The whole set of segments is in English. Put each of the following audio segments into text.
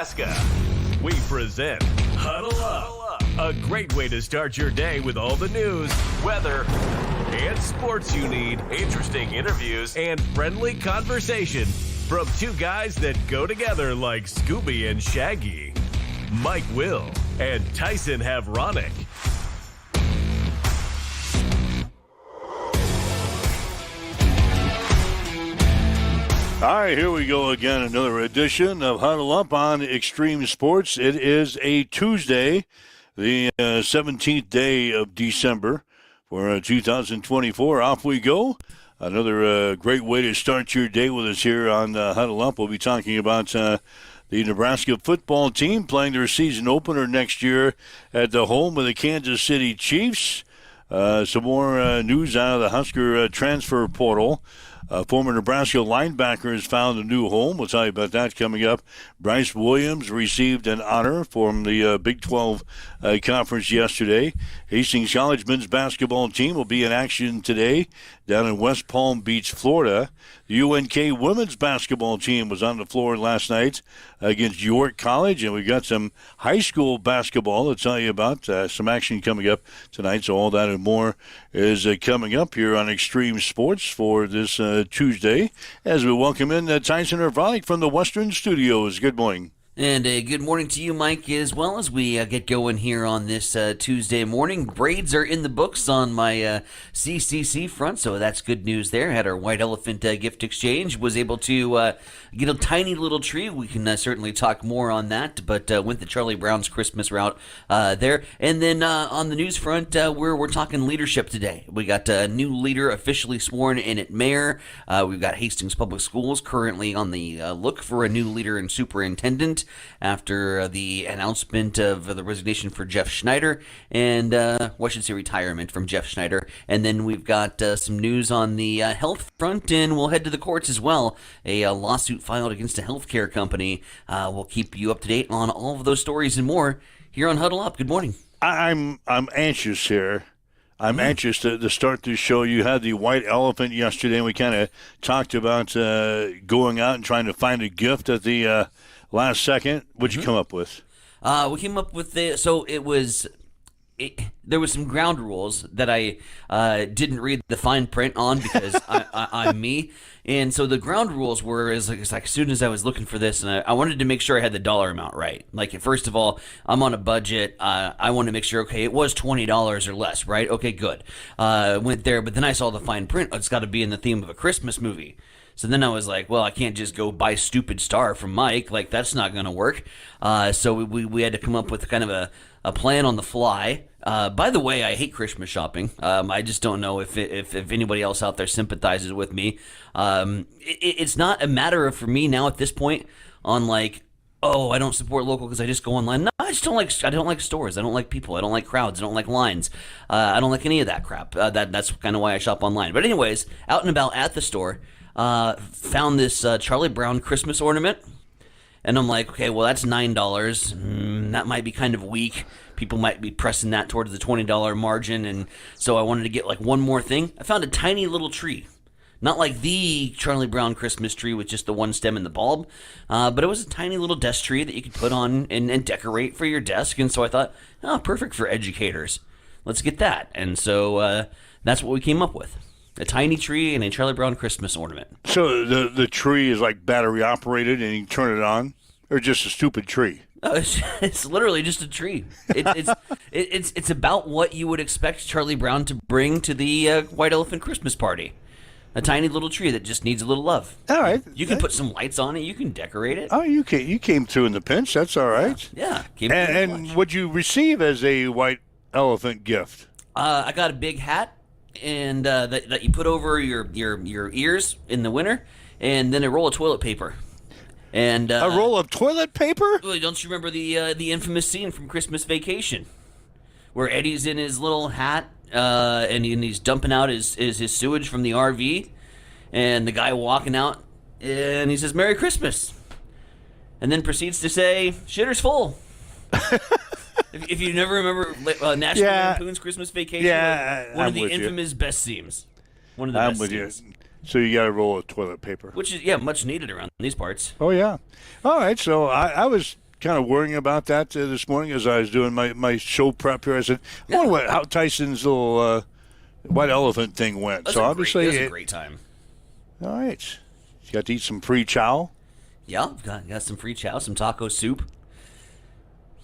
Nebraska. We present Huddle Up, a great way to start your day with all the news, weather, and sports you need, interesting interviews, and friendly conversation from two guys that go together like Scooby and Shaggy, Mike Will and Tyson Havronic. All right, here we go again, another edition of Huddle Up on Extreme Sports. It is a Tuesday, the 17th day of December for 2024. Off we go. Another great way to start your day with us here on Huddle Up. We'll be talking about the Nebraska football team playing their season opener next year at the home of the Kansas City Chiefs. Some more news out of the Husker transfer portal. Former Nebraska linebacker has found a new home. We'll tell you about that coming up. Bryce Williams received an honor from the Big 12 conference yesterday. Hastings College men's basketball team will be in action today down in West Palm Beach, Florida. The UNK women's basketball team was on the floor last night against York College, and we've got some high school basketball to tell you about. Some action coming up tonight, so all that and more is coming up here on Extreme Sports for this Tuesday, as we welcome in Tyson Havronic from the Western Studios. Good morning. And good morning to you, Mike, as well as we get going here on this Tuesday morning. Braids are in the books on my CCC front, so that's good news there. Had our White Elephant gift exchange, was able to get a tiny little tree. We can certainly talk more on that, but went the Charlie Brown's Christmas route there. And then on the news front, we're talking leadership today. We got a new leader officially sworn in at mayor. We've got Hastings Public Schools currently on the look for a new leader and superintendent after the announcement of the resignation for Jeff Schneider, and I should say retirement from Jeff Schneider. And then we've got some news on the health front, and we'll head to the courts as well. A lawsuit filed against a healthcare company. We'll keep you up to date on all of those stories and more here on Huddle Up. Good morning. I'm anxious here. I'm anxious to start this show. You had the White Elephant yesterday, and we kind of talked about going out and trying to find a gift at the last second. What'd you come up with? We came up with there was some ground rules that I didn't read the fine print on because I'm me. And so the ground rules were as soon as I was looking for this, and I wanted to make sure I had the dollar amount right. Like, first of all, I'm on a budget. I want to make sure, okay, it was $20 or less, right? Okay, good. Went there, but then I saw the fine print. It's got to be in the theme of a Christmas movie. So then I was like, well, I can't just go buy Stupid Star from Mike. Like, that's not going to work. So we had to come up with kind of a plan on the fly. By the way, I hate Christmas shopping. I just don't know if anybody else out there sympathizes with me. It's not a matter of, for me now at this point, on like, oh, I don't support local because I just go online. No, I don't like stores. I don't like people. I don't like crowds. I don't like lines. I don't like any of that crap. That's kind of why I shop online. But anyways, out and about at the store, found this Charlie Brown Christmas ornament, and I'm like, okay, well, that's $9. That might be kind of weak. People might be pressing that towards the $20 margin, and so I wanted to get like one more thing. I found a tiny little tree. Not like the Charlie Brown Christmas tree with just the one stem and the bulb, but it was a tiny little desk tree that you could put on and decorate for your desk, and so I thought, oh, perfect for educators. Let's get that. And so that's what we came up with. A tiny tree and a Charlie Brown Christmas ornament. So the tree is like battery operated and you can turn it on, or just a stupid tree? No, it's literally just a tree. It's about what you would expect Charlie Brown to bring to the White Elephant Christmas party. A tiny little tree that just needs a little love. All right. You can put some lights on it. You can decorate it. Oh, you came through in the pinch. That's all right. Yeah. And what'd you receive as a White Elephant gift? I got a big hat, and that you put over your ears in the winter, and then a roll of toilet paper. And a roll of toilet paper? Well, don't you remember the infamous scene from Christmas Vacation, where Eddie's in his little hat, and he's dumping out his sewage from the RV, and the guy walking out, and he says, "Merry Christmas," and then proceeds to say, "Shitter's full." If you never remember National Lampoon's Christmas Vacation, one of the infamous best scenes. One of the best scenes. You. So you got to roll of toilet paper. Which is, much needed around these parts. Oh, yeah. All right, so I was kind of worrying about that this morning as I was doing my show prep here. I said, I wonder how Tyson's little white elephant thing went. It So was obviously, it was a great time. All right. You got to eat some free chow. Yeah, got some free chow, some taco soup.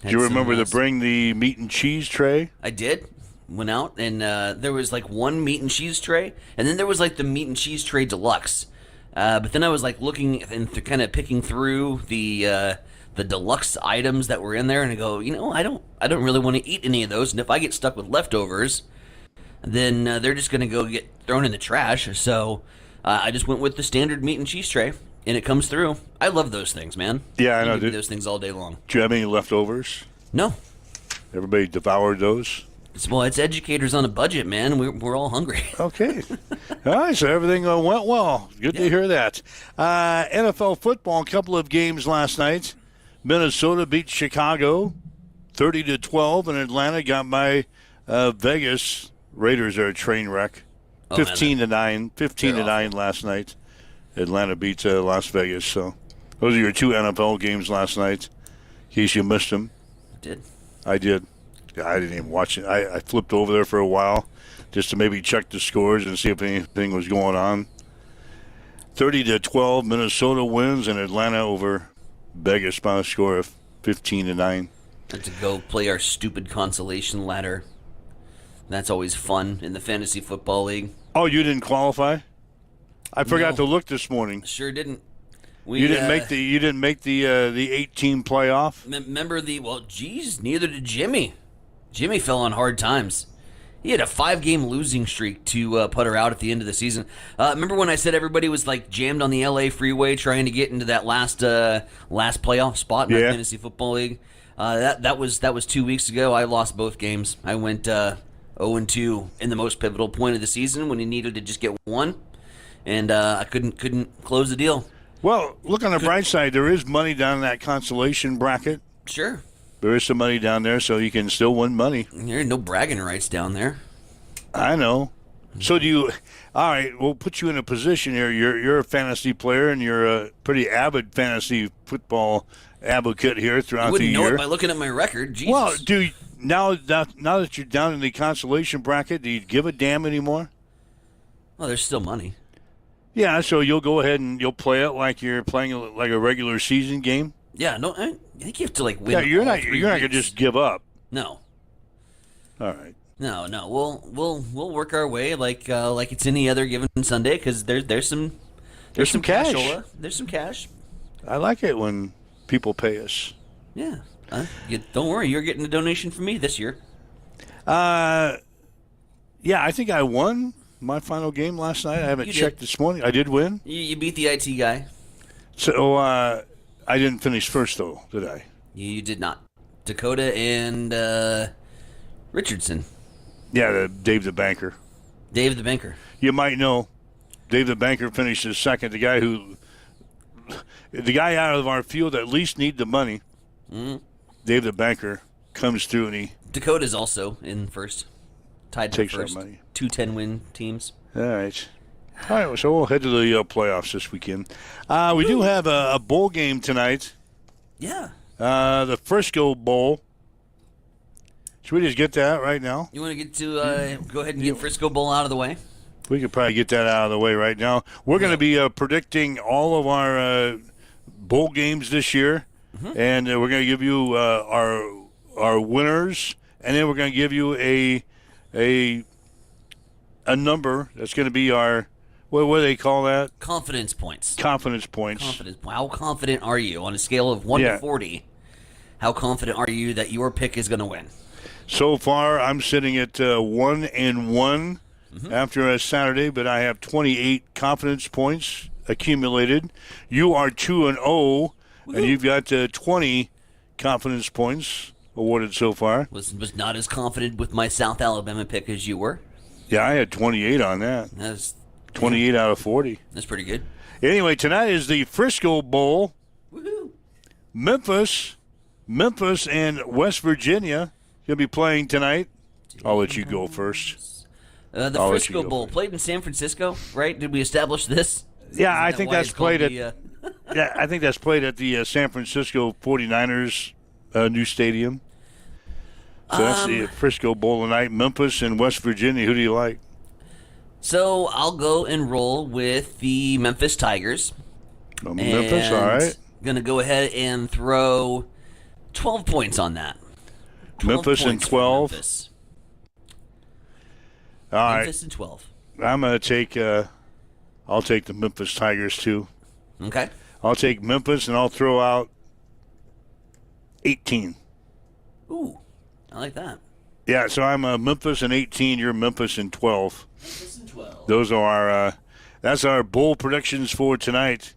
Do you remember to bring the meat and cheese tray? I did. Went out, and there was like one meat and cheese tray, and then there was like the meat and cheese tray deluxe. But then I was like looking and kind of picking through the deluxe items that were in there, and I go, I don't really want to eat any of those, and if I get stuck with leftovers, then they're just going to go get thrown in the trash. So I just went with the standard meat and cheese tray, and it comes through. I love those things, man. Yeah, I know. You can do those things all day long. Do you have any leftovers? No. Everybody devoured those? It's educators on a budget, man. We're all hungry. Okay. All right, so everything went well. Good to hear that. NFL football, a couple of games last night. Minnesota beat Chicago 30-12, and Atlanta got by Vegas. Raiders are a train wreck. 15-9. 15-9 last night. Atlanta beat Las Vegas. So those are your two NFL games last night, in case you missed them. I did. I didn't even watch it. I flipped over there for a while just to maybe check the scores and see if anything was going on. 30-12, Minnesota wins, and Atlanta over Vegas by a score of 15-9. To go play our stupid consolation ladder. That's always fun in the fantasy football league. Oh, you didn't qualify? I forgot to look this morning. Sure didn't. You didn't make the 8-team playoff? Remember neither did Jimmy. Jimmy fell on hard times. He had a 5-game losing streak to putter out at the end of the season. Remember when I said everybody was like jammed on the LA freeway trying to get into that last playoff spot in our fantasy football league? That was 2 weeks ago. I lost both games. I went 0-2 in the most pivotal point of the season when he needed to just get one, and I couldn't close the deal. Well, look on the bright side. There is money down in that consolation bracket. Sure. There is some money down there, so you can still win money. There are no bragging rights down there. I know. So do you? All right, we'll put you in a position here. You're a fantasy player, and you're a pretty avid fantasy football advocate here throughout the year. You wouldn't know it by looking at my record. Jesus. Well, now that you're down in the consolation bracket, do you give a damn anymore? Well, there's still money. Yeah, so you'll go ahead and you'll play it like you're playing like a regular season game. Yeah, no, I think you have to like win. Yeah, you're not weeks. gonna just give up. No. All right. No. We'll work our way like it's any other given Sunday because there's some cash. cashola. There's some cash. I like it when people pay us. Yeah. Don't worry, you're getting a donation from me this year. Yeah, I think I won my final game last night. I haven't checked this morning. I did win. You beat the IT guy. So I didn't finish first, though, did I? You did not. Dakota and Richardson. Yeah, Dave the Banker. Dave the Banker. You might know. Dave the Banker finished his second. The guy out of our field that least need the money. Mm-hmm. Dave the Banker comes through and he. Dakota's also in first. Tied for first. That money. 2 10-win teams. All right. All right, so we'll head to the playoffs this weekend. We do have a bowl game tonight. Yeah. The Frisco Bowl. Should we just get that right now? You want to get to go ahead and get Frisco Bowl out of the way? We could probably get that out of the way right now. We're going to be predicting all of our bowl games this year, and we're going to give you our winners, and then we're going to give you a number that's going to be our. What do they call that? Confidence points. Confidence points. How confident are you on a scale of 1 to 40? How confident are you that your pick is going to win? So far, I'm sitting at 1-1 after a Saturday, but I have 28 confidence points accumulated. You are 2-0, and you've got 20 confidence points awarded so far. Was not as confident with my South Alabama pick as you were. Yeah, I had 28 on that. That's 28 out of 40. That's pretty good. Anyway, tonight is the Frisco Bowl. Woohoo! Memphis and West Virginia going to be playing tonight. I'll let you go first. The Frisco Bowl played in San Francisco, right? Did we establish this? Yeah, I think that's played at. Yeah, I think that's played at the San Francisco 49ers new stadium. So that's the Frisco Bowl tonight. Memphis and West Virginia. Who do you like? So I'll go and roll with the Memphis Tigers. Memphis, all right. Going to go ahead and throw 12 points on that. Memphis and 12. Memphis. All right. Memphis and 12. I'm going to take. I'll take the Memphis Tigers too. Okay. I'll take Memphis and I'll throw out 18. Ooh, I like that. Yeah, so I'm Memphis and 18. You're Memphis and 12. Memphis and 12. Those are our. That's our bowl predictions for tonight.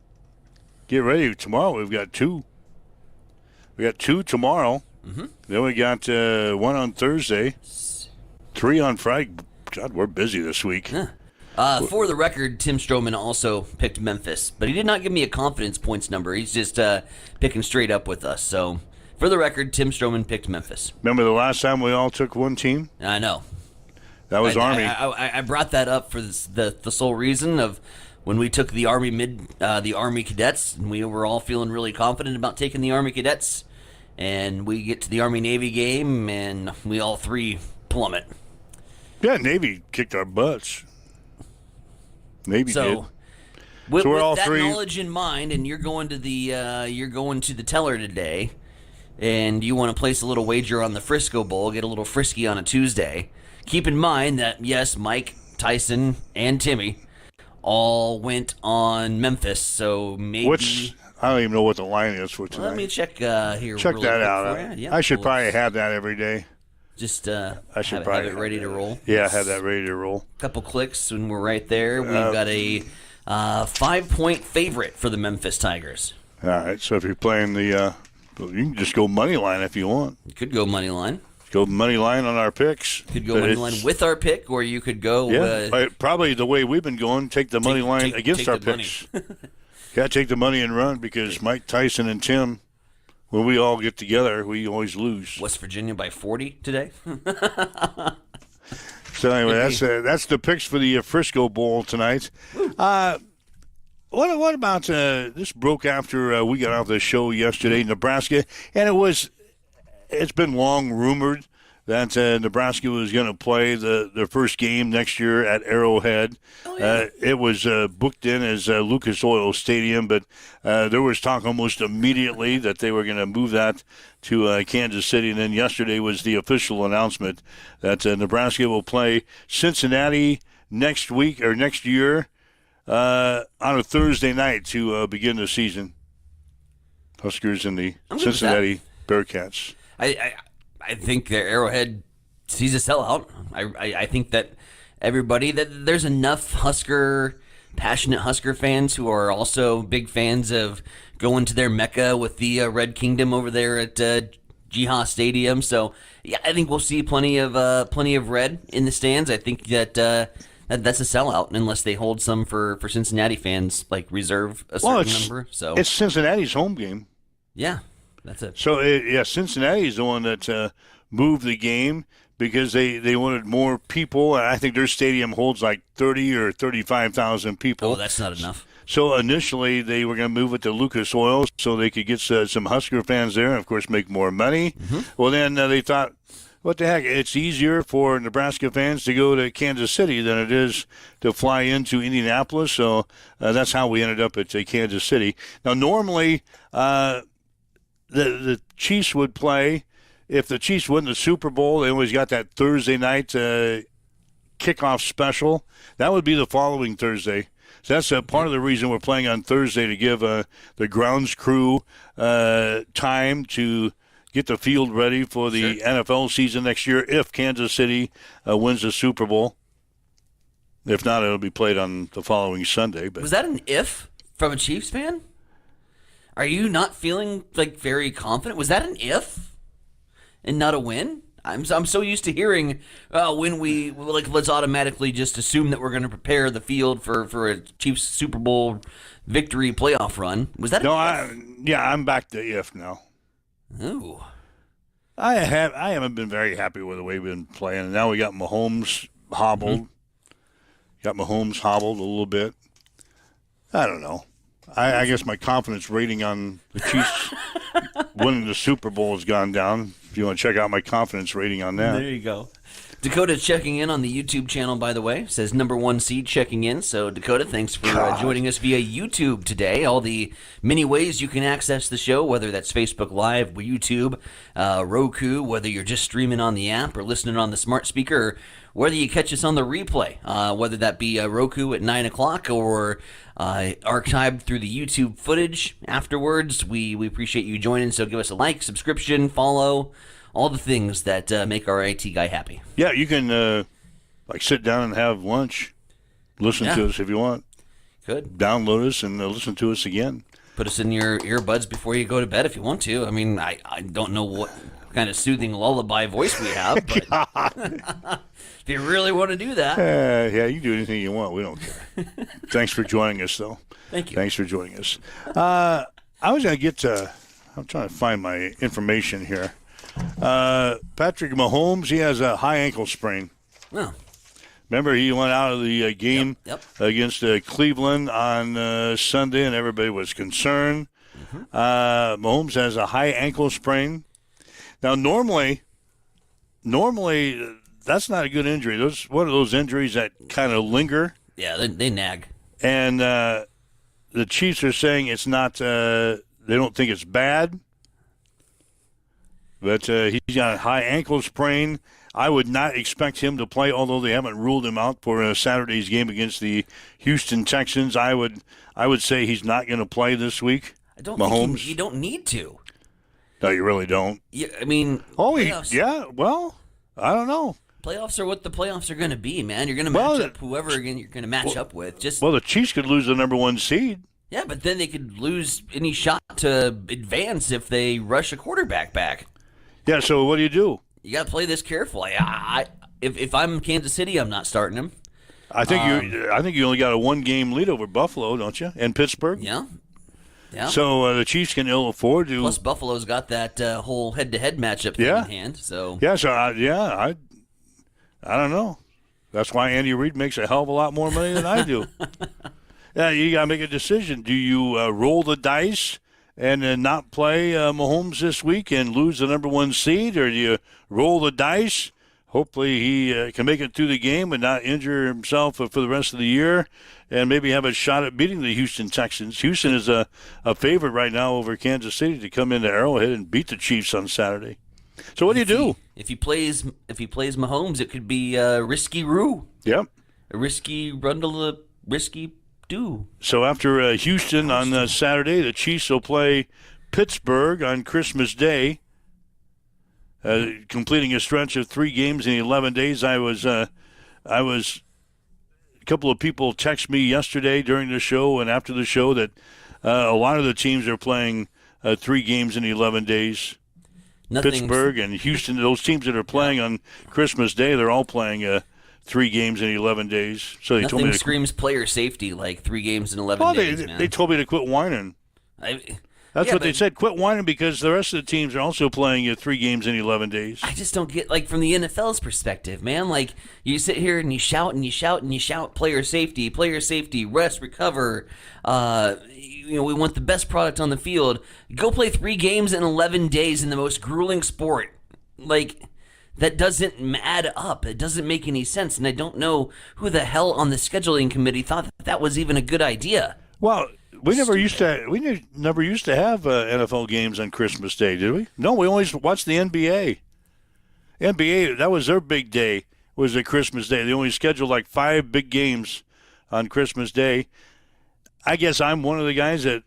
Get ready. Tomorrow we've got 2. We got 2 tomorrow. Mm-hmm. Then we got 1 on Thursday. 3 on Friday. God, we're busy this week. Yeah. For the record, Tim Stroman also picked Memphis, but he did not give me a confidence points number. He's just picking straight up with us. So, for the record, Tim Stroman picked Memphis. Remember the last time we all took one team? I know. That was Army. I brought that up for the sole reason of when we took the Army Cadets, and we were all feeling really confident about taking the Army Cadets, and we get to the Army-Navy game, and we all 3 plummet. Yeah, Navy kicked our butts. Navy did. With all that 3 knowledge in mind, and you're going to the teller today, and you want to place a little wager on the Frisco Bowl, get a little frisky on a Tuesday. Keep in mind that yes, Mike, Tyson, and Timmy all went on Memphis, so maybe. I don't even know what the line is for tonight. Let me check here. Check really that quick out. for you. Yeah, I should probably have that every day. Just I should have it ready to roll. Yeah, have that ready to roll. Couple clicks and we're right there. We've got a 5-point favorite for the Memphis Tigers. All right, so if you're playing the, you can just go money line if you want. You could go money line. Go money line on our picks. Could go money line with our pick, or you could go. Yeah, probably the way we've been going. Take the money line against our picks. Yeah, take the money and run because Mike Tyson and Tim, when we all get together, we always lose. West Virginia by 40 today. So anyway, that's the picks for the Frisco Bowl tonight. What about this broke after we got off the show yesterday, Nebraska, and it's been long rumored that Nebraska was going to play their first game next year at Arrowhead. Oh, yeah. It was booked in as Lucas Oil Stadium, but there was talk almost immediately that they were going to move that to Kansas City. And then yesterday was the official announcement that Nebraska will play Cincinnati next week or next year on a Thursday night to begin the season. Huskers and the Cincinnati Bearcats. I think their Arrowhead sees a sellout. I think that there's enough passionate Husker fans who are also big fans of going to their Mecca with the Red Kingdom over there at Jihad Stadium. So yeah, I think we'll see plenty of red in the stands. I think that that's a sellout unless they hold some for Cincinnati fans, like reserve a certain number. So it's Cincinnati's home game. Yeah. That's it. So, Cincinnati's the one that moved the game because they wanted more people. I think their stadium holds like 30 or 35,000 people. Oh, that's not enough. So, initially, they were going to move it to Lucas Oil so they could get some Husker fans there and, of course, make more money. Mm-hmm. Well, then they thought, what the heck, it's easier for Nebraska fans to go to Kansas City than it is to fly into Indianapolis. So, that's how we ended up at Kansas City. Now, normally, the Chiefs would play. If the Chiefs win the Super Bowl, they always got that Thursday night kickoff special. That would be the following Thursday. So that's part of the reason we're playing on Thursday, to give the grounds crew time to get the field ready for the NFL season next year if Kansas City wins the Super Bowl. If not, it'll be played on the following Sunday. But was that an if from a Chiefs fan? Are you not feeling like very confident? Was that an if and not a win? I'm so used to hearing when we let's automatically just assume that we're going to prepare the field for a Chiefs Super Bowl victory playoff run. Was that I'm back to if now. Ooh. I haven't been very happy with the way we've been playing. And now we got Mahomes hobbled. Mm-hmm. Got Mahomes hobbled a little bit. I don't know. I guess my confidence rating on the Chiefs winning the Super Bowl has gone down. If you want to check out my confidence rating on that. There you go. Dakota checking in on the YouTube channel, by the way. Says number one seed checking in. So, Dakota, thanks for joining us via YouTube today. All the many ways you can access the show, whether that's Facebook Live, YouTube, Roku, whether you're just streaming on the app or listening on the smart speaker, or whether you catch us on the replay, whether that be Roku at 9 o'clock or archived through the YouTube footage afterwards. We appreciate you joining, so give us a like, subscription, follow, all the things that make our IT guy happy. Yeah, you can sit down and have lunch, listen to us if you want. Good. Download us and listen to us again. Put us in your earbuds before you go to bed if you want to. I mean, I don't know what kind of soothing lullaby voice we have, but if you really want to do that. Yeah, you do anything you want. We don't care. Thanks for joining us, though. Thank you. Thanks for joining us. I was going to get to – I'm trying to find my information here. Patrick Mahomes, he has a high ankle sprain. Oh. Remember, he went out of the game Yep. against Cleveland on Sunday, and everybody was concerned. Mm-hmm. Mahomes has a high ankle sprain. Now, normally, that's not a good injury. Those one of those injuries that kind of linger. Yeah, they nag. And the Chiefs are saying it's not. They don't think it's bad. But he's got a high ankle sprain. I would not expect him to play, although they haven't ruled him out for Saturday's game against the Houston Texans. I would say he's not going to play this week. I don't Mahomes. think you don't need to. No, you really don't. Yeah, I mean, yeah. Well, I don't know. Playoffs are what the playoffs are going to be, man. You're going to match up whoever you're going to match up with. The Chiefs could lose the number one seed. Yeah, but then they could lose any shot to advance if they rush a quarterback back. Yeah, so what do? You got to play this carefully. If I'm Kansas City, I'm not starting him. I think you only got a one-game lead over Buffalo, don't you? And Pittsburgh. Yeah. So the Chiefs can ill afford to. Plus, Buffalo's got that whole head-to-head matchup thing in hand. So I don't know. That's why Andy Reid makes a hell of a lot more money than I do. Yeah, you got to make a decision. Do you roll the dice and then not play Mahomes this week and lose the number one seed, or do you roll the dice? Hopefully he can make it through the game and not injure himself for the rest of the year and maybe have a shot at beating the Houston Texans. Houston is a favorite right now over Kansas City to come into Arrowhead and beat the Chiefs on Saturday. So what do you do? If he plays Mahomes, it could be risky roo. Yep. A risky rundle, a risky do. So after Houston on Saturday, the Chiefs will play Pittsburgh on Christmas Day, completing a stretch of 3 games in 11 days. I was a couple of people text me yesterday during the show and after the show that a lot of the teams are playing 3 games in 11 days. Pittsburgh and Houston, those teams that are playing on Christmas Day, they're all playing 3 games in 11 days. So they told me screams player safety like 3 games in 11 days, man. They told me to quit whining. That's what they said. Quit whining because the rest of the teams are also playing 3 games in 11 days. I just don't get, from the NFL's perspective, man. Like, you sit here and you shout and you shout and you shout player safety, rest, recover. We want the best product on the field. Go play 3 games in 11 days in the most grueling sport. That doesn't add up. It doesn't make any sense. And I don't know who the hell on the scheduling committee thought that was even a good idea. Well, we never used to have NFL games on Christmas Day, did we? No, we always watched the NBA. NBA, that was their big day, was the Christmas Day. They only scheduled 5 big games on Christmas Day. I guess I'm one of the guys that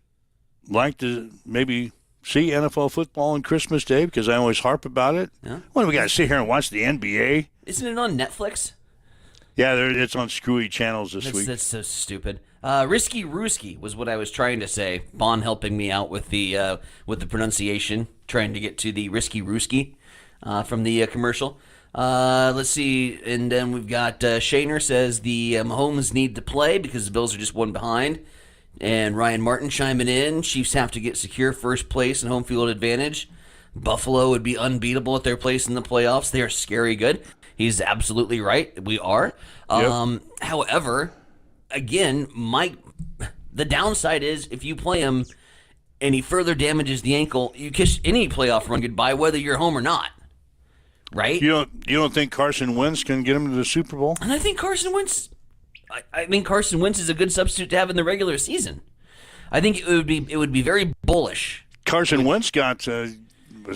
like to maybe see NFL football on Christmas Day because I always harp about it. Yeah. What do we got to sit here and watch the NBA? Isn't it on Netflix? Yeah, it's on screwy channels this week. That's so stupid. Risky Rooski was what I was trying to say. Bon helping me out with the pronunciation, trying to get to the Risky Rooski from the commercial. Let's see, and then we've got Shaner says the Mahomes need to play because the Bills are just 1 behind. And Ryan Martin chiming in. Chiefs have to get secure first place and home field advantage. Buffalo would be unbeatable at their place in the playoffs. They are scary good. He's absolutely right. We are. Yep. However, again, the downside is if you play him and he further damages the ankle, you kiss any playoff run goodbye, whether you're home or not. Right? You don't think Carson Wentz can get him to the Super Bowl? And I think Carson Wentz is a good substitute to have in the regular season. I think it would be very bullish. Carson Wentz has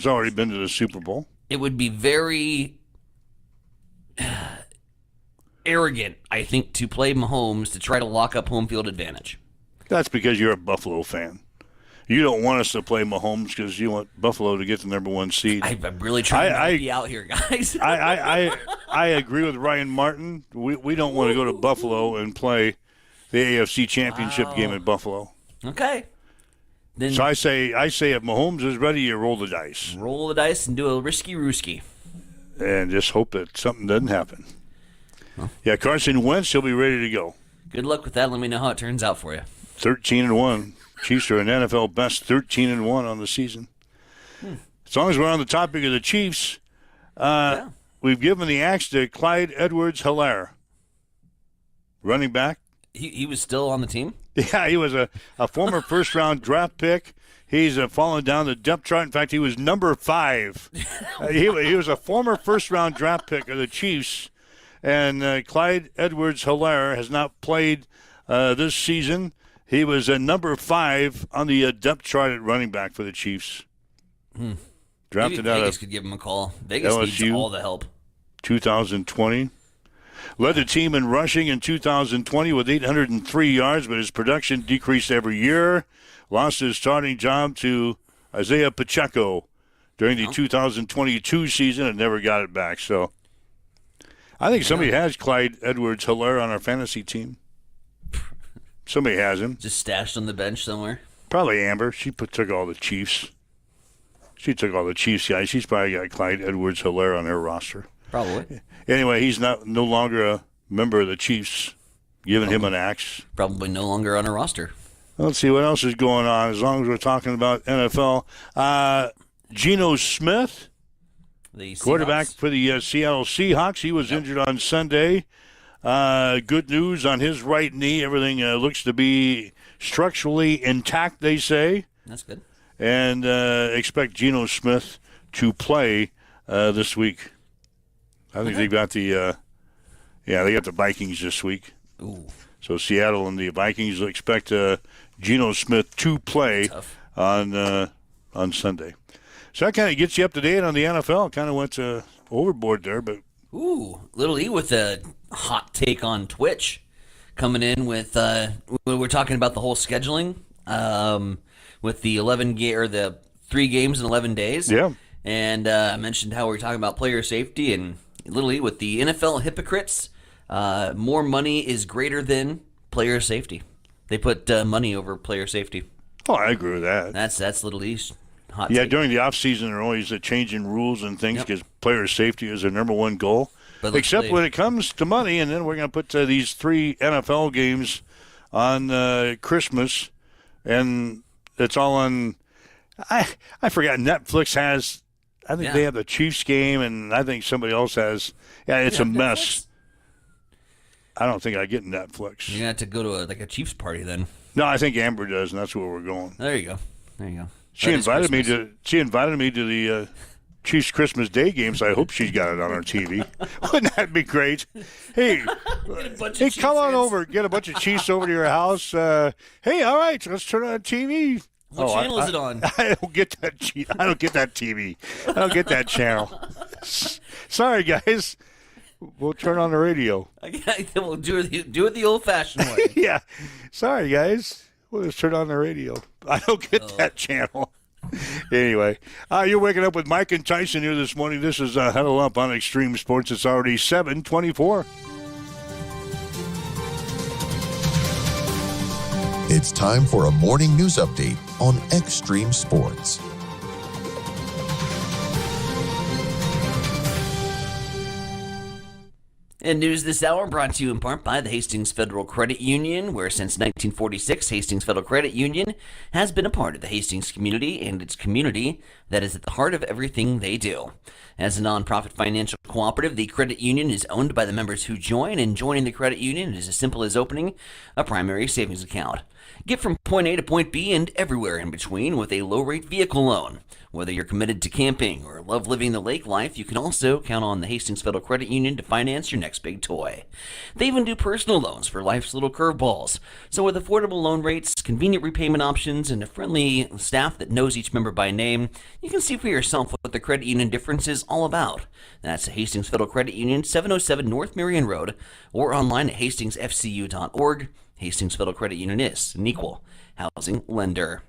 already been to the Super Bowl. It would be very arrogant, I think, to play Mahomes to try to lock up home field advantage. That's because you're a Buffalo fan. You don't want us to play Mahomes because you want Buffalo to get the number 1 seed. I'm really trying to be out here, guys. I agree with Ryan Martin. We don't want to go to Buffalo and play the AFC Championship game in Buffalo. Okay. Then So I say if Mahomes is ready, you roll the dice. roll the dice and do a risky-rooski. And just hope that something doesn't happen. Yeah, Carson Wentz, he'll be ready to go. Good luck with that. Let me know how it turns out for you. 13-1. Chiefs are an NFL best 13-1 on the season. As long as we're on the topic of the Chiefs, we've given the axe to Clyde Edwards-Helaire. Running back. He was still on the team? Yeah, he was a former first-round draft pick. He's fallen down the depth chart. In fact, he was number 5. He was a former first-round draft pick of the Chiefs. And Clyde Edwards-Helaire has not played this season. He was number 5 on the depth chart at running back for the Chiefs. Drafted Maybe out Vegas of could give him a call. Vegas LSU. needs all the help. 2020. Led the team in rushing in 2020 with 803 yards, but his production decreased every year. Lost his starting job to Isaiah Pacheco during the 2022 season and never got it back. So I think somebody has Clyde Edwards-Helaire on our fantasy team. Somebody has him. Just stashed on the bench somewhere. Probably Amber. She took all the Chiefs. She took all the Chiefs guys. She's probably got Clyde Edwards-Helaire on her roster. Probably. Anyway, he's no longer a member of the Chiefs. Giving him an axe. Probably no longer on a roster. Let's see what else is going on. As long as we're talking about NFL, Geno Smith, The quarterback Seahawks. for the Seattle Seahawks. He was injured on Sunday. Good news on his right knee. Everything looks to be structurally intact, they say. That's good. And expect Geno Smith to play this week. I think they've got they got the Vikings this week. Ooh. So Seattle and the Vikings expect Geno Smith to play on Sunday. So that kind of gets you up to date on the NFL. Kind of went overboard there, but Ooh, Little E with a hot take on Twitch, coming in with we're talking about the whole scheduling with the 3 games in 11 days. Yeah. And I mentioned how we're talking about player safety, and Little E with the NFL hypocrites. More money is greater than player safety. They put money over player safety. oh, I agree with that. That's Little E's hot Yeah, take. during the offseason, they're always changing rules and things Yep. because player safety is their number one goal. But Except they- when it comes to money, and then we're going to put these 3 NFL games on Christmas, and it's all on. I forgot. Netflix has. I think they have the Chiefs game, and I think somebody else has. Yeah, it's a mess. Netflix? I don't think I get Netflix. You're gonna have to go to a Chiefs party then. No, I think Amber does, and that's where we're going. There you go. There you go. She That is invited me Christmas. to. She invited me to the Chiefs Christmas Day game, so I hope she's got it on her TV. Wouldn't that be great? Hey, hey, come on over. Get a bunch of Chiefs over to your house. Hey, all right, let's turn on TV. What channel is it on? I don't get that. I don't get that TV. I don't get that channel. Sorry, guys. We'll turn on the radio. We'll do it the old-fashioned way. Yeah. Sorry, guys. We'll just turn on the radio. I don't get that channel. Anyway, you're waking up with Mike and Tyson here this morning. This is Huddle Up on Extreme Sports. It's already 7:24. It's time for a morning news update on Extreme Sports. And news this hour brought to you in part by the Hastings Federal Credit Union, where since 1946, Hastings Federal Credit Union has been a part of the Hastings community and its community that is at the heart of everything they do. As a nonprofit financial cooperative, the credit union is owned by the members who join, and joining the credit union is as simple as opening a primary savings account. Get from point A to point B and everywhere in between with a low-rate vehicle loan. Whether you're committed to camping or love living the lake life, you can also count on the Hastings Federal Credit Union to finance your next big toy. They even do personal loans for life's little curveballs. So with affordable loan rates, convenient repayment options, and a friendly staff that knows each member by name, you can see for yourself what the credit union difference is all about. That's Hastings Federal Credit Union, 707 North Marion Road, or online at hastingsfcu.org. Hastings Federal Credit Union is an equal housing lender.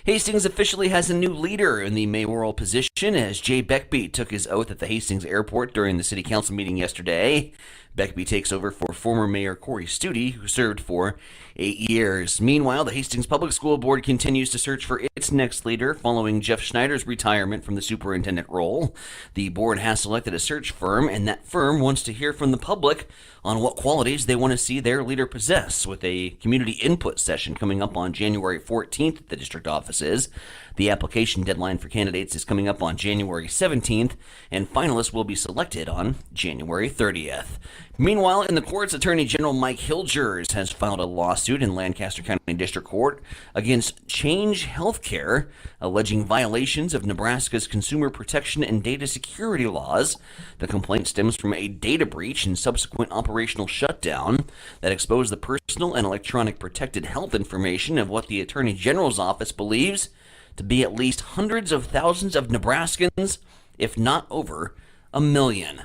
Hastings officially has a new leader in the mayoral position as Jay Beckby took his oath at the Hastings airport during the city council meeting yesterday. Beckby takes over for former Mayor Corey Stute, who served for 8 years. Meanwhile, the Hastings Public School Board continues to search for its next leader following Jeff Schneider's retirement from the superintendent role. The board has selected a search firm, and that firm wants to hear from the public on what qualities they want to see their leader possess, with a community input session coming up on January 14th at the district offices. The application deadline for candidates is coming up on January 17th, and finalists will be selected on January 30th. Meanwhile, in the courts, Attorney General Mike Hilgers has filed a lawsuit in Lancaster County District Court against Change Healthcare, alleging violations of Nebraska's consumer protection and data security laws. The complaint stems from a data breach and subsequent operational shutdown that exposed the personal and electronic protected health information of what the Attorney General's office believes to be at least hundreds of thousands of Nebraskans, if not over 1 million.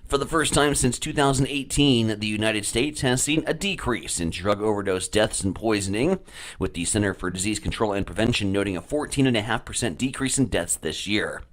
For the first time since 2018, the United States has seen a decrease in drug overdose deaths and poisoning, with the Center for Disease Control and Prevention noting a 14.5% decrease in deaths this year.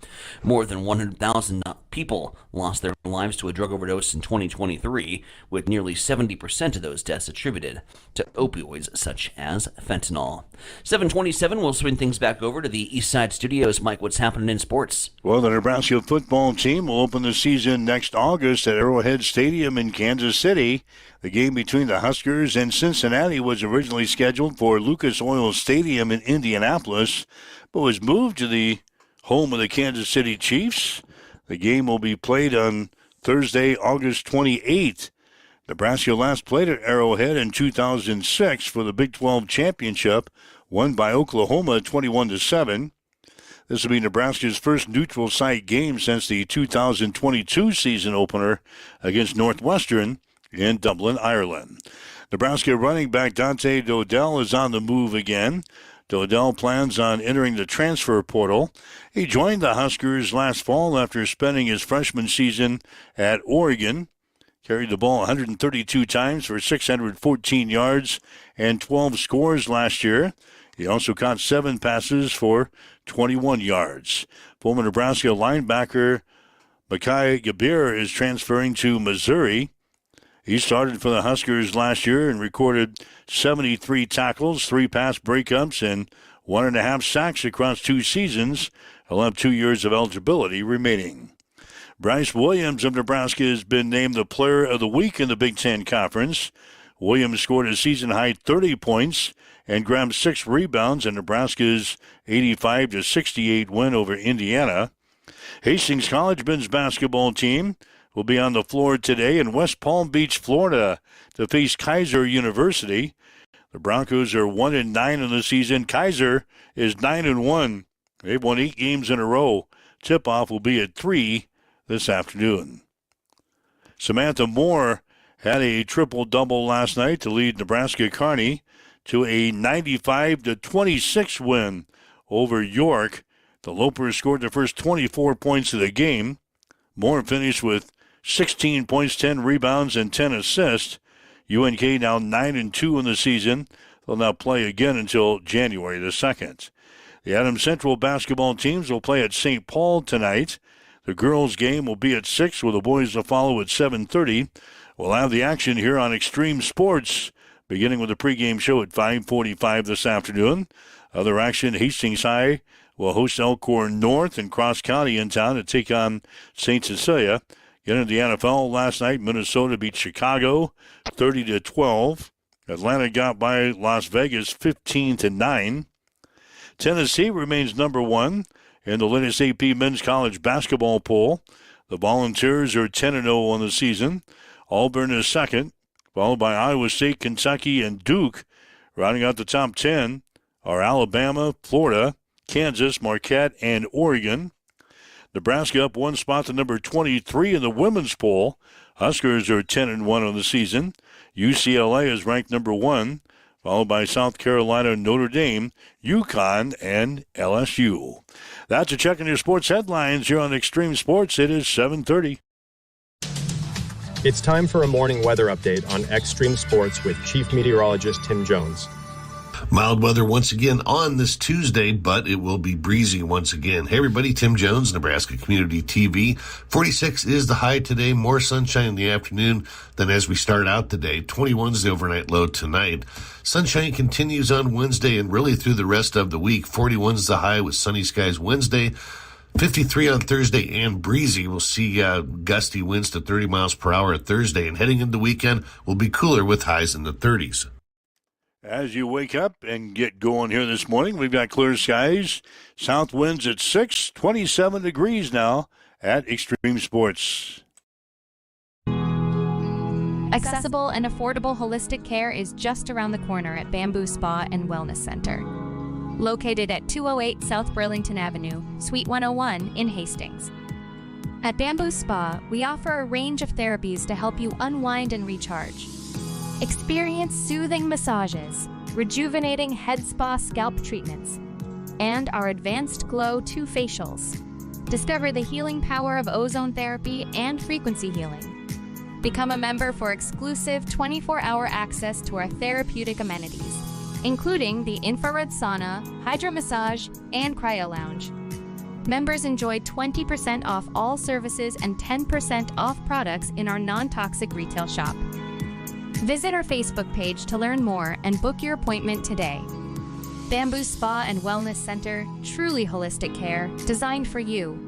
More than 100,000 people lost their lives to a drug overdose in 2023, with nearly 70% of those deaths attributed to opioids such as fentanyl. 727, we'll swing things back over to the East Side Studios. Mike, what's happening in sports? Well, the Nebraska football team will open the season next August at Arrowhead Stadium in Kansas City. The game between the Huskers and Cincinnati was originally scheduled for Lucas Oil Stadium in Indianapolis, but was moved to the home of the Kansas City Chiefs. The game will be played on Thursday, August 28th. Nebraska last played at Arrowhead in 2006 for the Big 12 championship, won by Oklahoma 21-7. This will be Nebraska's first neutral site game since the 2022 season opener against Northwestern in Dublin, Ireland. Nebraska running back Dante Dodell is on the move again. Dodell plans on entering the transfer portal. He joined the Huskers last fall after spending his freshman season at Oregon. Carried the ball 132 times for 614 yards and 12 scores last year. He also caught 7 passes for 21 yards. Former Nebraska linebacker Mekhi Gabir is transferring to Missouri. He started for the Huskers last year and recorded 73 tackles, 3 pass breakups, and 1.5 sacks across 2 seasons. He'll have 2 years of eligibility remaining. Bryce Williams of Nebraska has been named the Player of the Week in the Big Ten Conference. Williams scored a season-high 30 points and grabbed 6 rebounds in Nebraska's 85-68 win over Indiana. Hastings College men's basketball team will be on the floor today in West Palm Beach, Florida, to face Kaiser University. The Broncos are 1-9 in the season. Kaiser is 9-1. They've won 8 games in a row. Tip-off will be at 3 this afternoon. Samantha Moore had a triple-double last night to lead Nebraska Kearney to a 95-26 win over York. The Lopers scored the first 24 points of the game. Moore finished with 16 points, 10 rebounds, and 10 assists. UNK now 9-2 in the season. They'll not play again until January the 2nd. The Adams Central basketball teams will play at St. Paul tonight. The girls' game will be at 6, with the boys to follow at 7:30. We'll have the action here on Extreme Sports, beginning with the pregame show at 5:45 this afternoon. Other action, Hastings High will host Elkhorn North, and Cross County in town to take on St. Cecilia. Getting into the NFL last night, Minnesota beat Chicago 30-12. Atlanta got by Las Vegas 15-9. Tennessee remains number 1 in the latest AP Men's College Basketball poll. The Volunteers are 10-0 on the season. Auburn is second, followed by Iowa State, Kentucky, and Duke. Rounding out the top 10 are Alabama, Florida, Kansas, Marquette, and Oregon. Nebraska up one spot to number 23 in the women's poll. Huskers are 10-1 on the season. UCLA is ranked number 1, followed by South Carolina, Notre Dame, UConn, and LSU. That's a check on your sports headlines here on Extreme Sports. It is 7:30. It's time for a morning weather update on Extreme Sports with Chief Meteorologist Tim Jones. Mild weather once again on this Tuesday, but it will be breezy once again. Hey everybody, Tim Jones, Nebraska Community TV. 46 is the high today, more sunshine in the afternoon than as we start out today. 21 is the overnight low tonight. Sunshine continues on Wednesday and really through the rest of the week. 41 is the high with sunny skies Wednesday. 53 on Thursday and breezy. We'll see gusty winds to 30 miles per hour Thursday, and heading into the weekend will be cooler with highs in the 30s. As you wake up and get going here this morning, we've got clear skies, south winds at 6, 27 degrees now at Extreme Sports. Accessible and affordable holistic care is just around the corner at Bamboo Spa and Wellness Center. Located at 208 South Burlington Avenue, Suite 101 in Hastings. At Bamboo Spa, we offer a range of therapies to help you unwind and recharge. Experience soothing massages, rejuvenating head spa scalp treatments, and our Advanced Glow 2 facials. Discover the healing power of ozone therapy and frequency healing. Become a member for exclusive 24-hour access to our therapeutic amenities, including the infrared sauna, hydro massage, and cryo lounge. Members enjoy 20% off all services and 10% off products in our non-toxic retail shop. Visit our Facebook page to learn more and book your appointment today. Bamboo Spa and Wellness Center, truly holistic care, designed for you.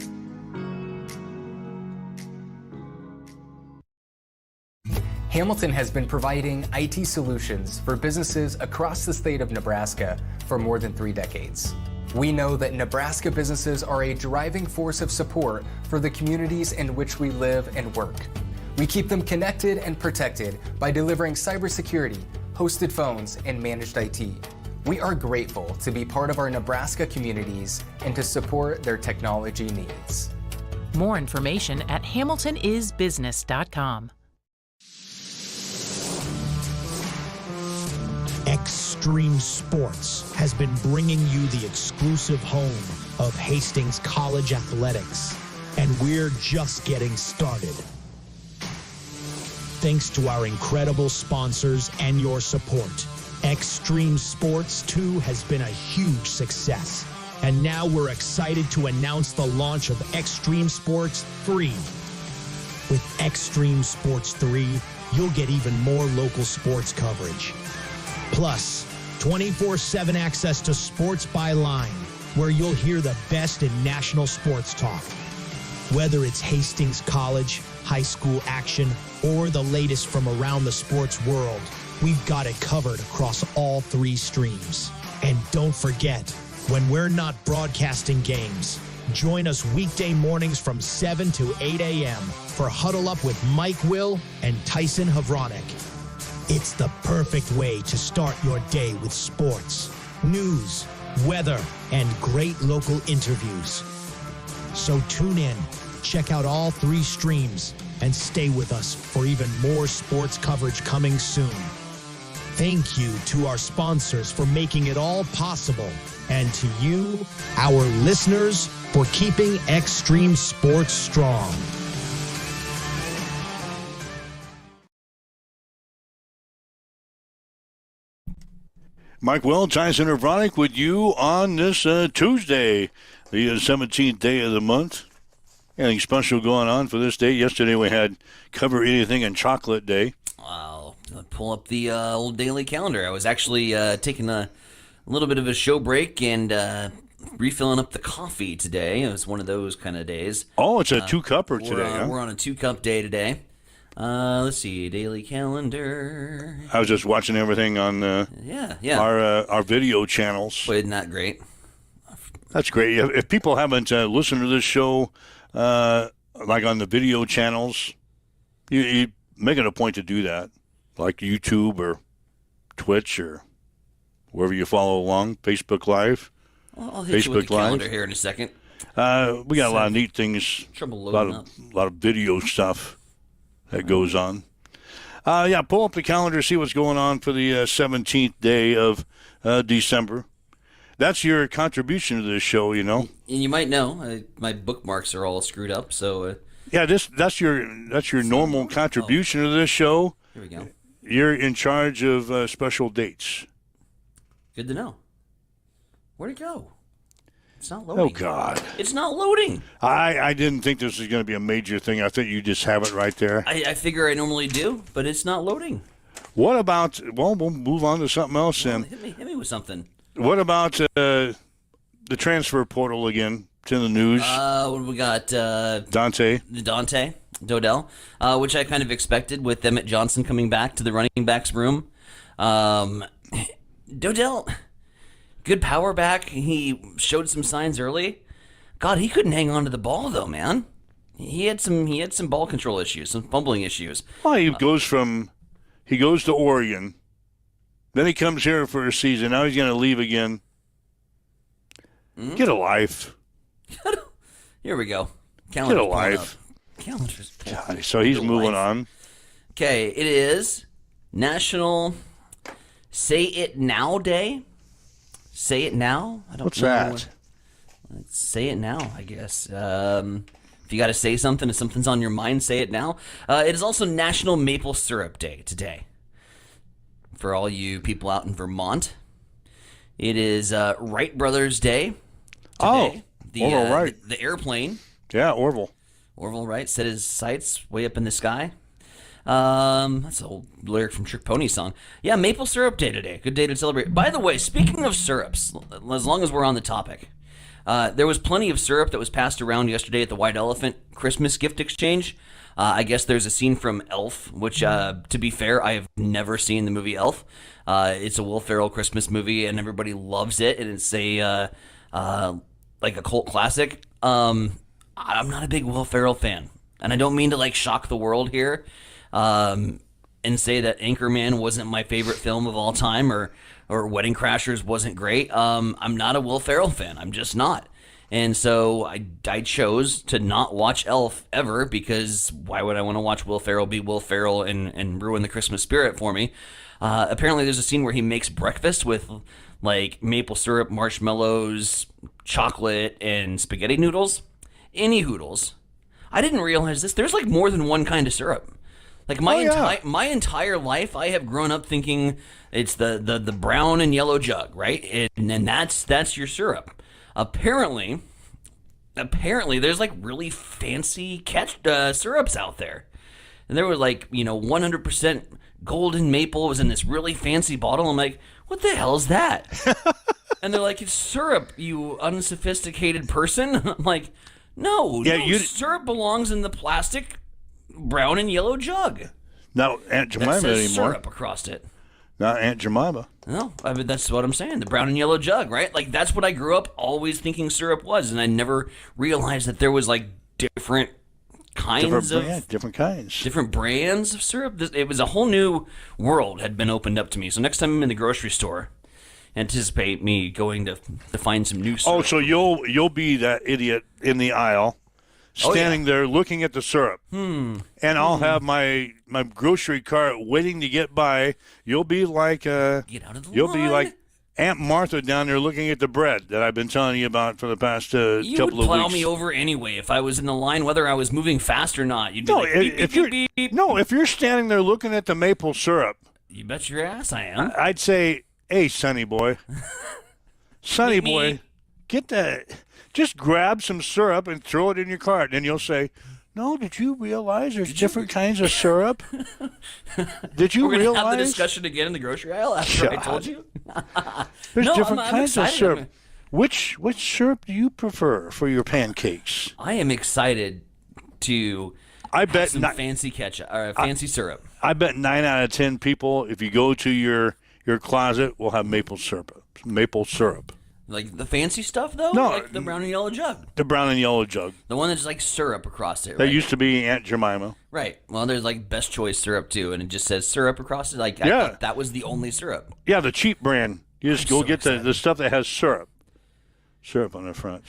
Hamilton has been providing IT solutions for businesses across the state of Nebraska for more than 3 decades. We know that Nebraska businesses are a driving force of support for the communities in which we live and work. We keep them connected and protected by delivering cybersecurity, hosted phones, and managed IT. We are grateful to be part of our Nebraska communities and to support their technology needs. More information at hamiltonisbusiness.com. Extreme Sports has been bringing you the exclusive home of Hastings College Athletics, and we're just getting started. Thanks to our incredible sponsors and your support, Extreme Sports 2 has been a huge success. And now we're excited to announce the launch of Extreme Sports 3. With Extreme Sports 3, you'll get even more local sports coverage. Plus, 24/7 access to Sports by Line, where you'll hear the best in national sports talk. Whether it's Hastings College, high school action, or the latest from around the sports world, we've got it covered across all 3 streams. And don't forget, when we're not broadcasting games, join us weekday mornings from 7 to 8 a.m. for Huddle Up with Mike Will and Tyson Havronik. It's the perfect way to start your day with sports, news, weather, and great local interviews. So tune in, check out all 3 streams, and stay with us for even more sports coverage coming soon. Thank you to our sponsors for making it all possible, and to you, our listeners, for keeping Extreme Sports strong. Mike Will, Tyson Havronik with you on this Tuesday, the 17th day of the month. Anything special going on for this day? Yesterday we had Cover Anything and Chocolate Day. I'll pull up the old daily calendar. I was actually taking a little bit of a show break and refilling up the coffee today. It was one of those kind of days. Oh, it's a 2-cupper today, huh? We're on a 2-cup day today. Let's see, daily calendar. I was just watching everything on our video channels. But isn't that great? That's great. If people haven't listened to this show, like on the video channels, you make it a point to do that, like YouTube or Twitch or wherever you follow along, Facebook Live. I'll hit you with the Facebook calendar Live. here in a second. We got a lot of neat things, Trouble a lot loading of, up. lot of video stuff that goes on. Pull up the calendar, see what's going on for the 17th day of December. That's your contribution to this show, you know. And you might know my bookmarks are all screwed up, so Yeah, that's your normal contribution to this show. here we go. You're in charge of special dates. Good to know. Where'd it go? It's not loading. Oh, God. It's not loading. I didn't think this was going to be a major thing. I think you just have it right there. I figure I normally do, but it's not loading. What about, well, we'll move on to something else then. Hit me with something. What about the transfer portal again? It's in the news. What do we got? Dante, Dodell, which I kind of expected with Emmett Johnson coming back to the running backs room. Dodell, good power back. He showed some signs early. God, he couldn't hang on to the ball though, man. He had some ball control issues, some fumbling issues. well, he goes to Oregon. Then he comes here for a season. Now he's going to leave again. Get a life. Here we go. Get a Calendar's pulling life. up. Calendar's pulling up. God, so he's Get a moving life. on. Okay, it is National Say It Now Day. Say it now? I don't What's know. that? Let's say it now, I guess. If you got to say something, if something's on your mind, say it now. It is also National Maple Syrup Day today. For all you people out in Vermont. It is Wright Brothers Day today. Orville Wright. The airplane. Yeah, Orville. Orville Wright set his sights way up in the sky. That's an old lyric from Trick Pony song. Yeah, Maple Syrup Day today. Good day to celebrate. By the way, speaking of syrups, as long as we're on the topic, there was plenty of syrup that was passed around yesterday at the White Elephant Christmas gift exchange. I guess there's a scene from Elf, which, to be fair, I have never seen the movie Elf. It's a Will Ferrell Christmas movie, and everybody loves it, and it's a like a cult classic. I'm not a big Will Ferrell fan, and I don't mean to like shock the world here, and say that Anchorman wasn't my favorite film of all time, or Wedding Crashers wasn't great. I'm not a Will Ferrell fan. I'm just not. And so I chose to not watch Elf ever, because why would I want to watch Will Ferrell be Will Ferrell and ruin the Christmas spirit for me? Apparently there's a scene where he makes breakfast with like maple syrup, marshmallows, chocolate, and spaghetti noodles. Any hoodles. I didn't realize this. There's like more than one kind of syrup. Like my entire life, I have grown up thinking it's the brown and yellow jug, right? And that's your syrup. Apparently, there's like really fancy syrups out there, and there was like 100% golden maple was in this really fancy bottle. I'm like, what the hell is that? And they're like, it's syrup, you unsophisticated person. I'm like, no, syrup belongs in the plastic brown and yellow jug. Not Aunt Jemima that says anymore. syrup across it. Not Aunt Jemima. No, I mean, that's what I'm saying. The brown and yellow jug, right? Like, that's what I grew up always thinking syrup was, and I never realized that there was, like, different kinds different kinds. Different brands of syrup. It was a whole new world had been opened up to me. So next time I'm in the grocery store, anticipate me going to find some new syrup. Oh, so you'll be that idiot in the aisle, standing there looking at the syrup. And I'll have my grocery cart waiting to get by. You'll be like get out of the you'll line. be like Aunt Martha down there looking at the bread that I've been telling you about for the past couple of weeks. You would plow me over anyway if I was in the line, whether I was moving fast or not. You'd be like, beep, if beep, you're beep, beep. if you're standing there looking at the maple syrup, You bet your ass I am. I'd say, "Hey, Sonny boy, Sonny Meet me. boy, get that. Just grab some syrup and throw it in your cart." And you'll say, "No, did you realize there's different kinds of syrup? Did you We're gonna realize have the discussion again in the grocery aisle after I told you. there's No, different I'm kinds of excited. syrup? Which syrup do you prefer for your pancakes?" I am excited to I have bet some not, fancy ketchup or fancy syrup. I bet 9 out of 10 people, if you go to your closet, will have maple syrup. Maple syrup. Like the fancy stuff though? No. Like the brown and yellow jug. The brown and yellow jug. The one that's like syrup across it, right? That used to be Aunt Jemima. Right. Well, there's like Best Choice syrup too, and it just says syrup across it. Like I Yeah. thought that was the only syrup. Yeah, the cheap brand. You just go get the stuff that has syrup on the front.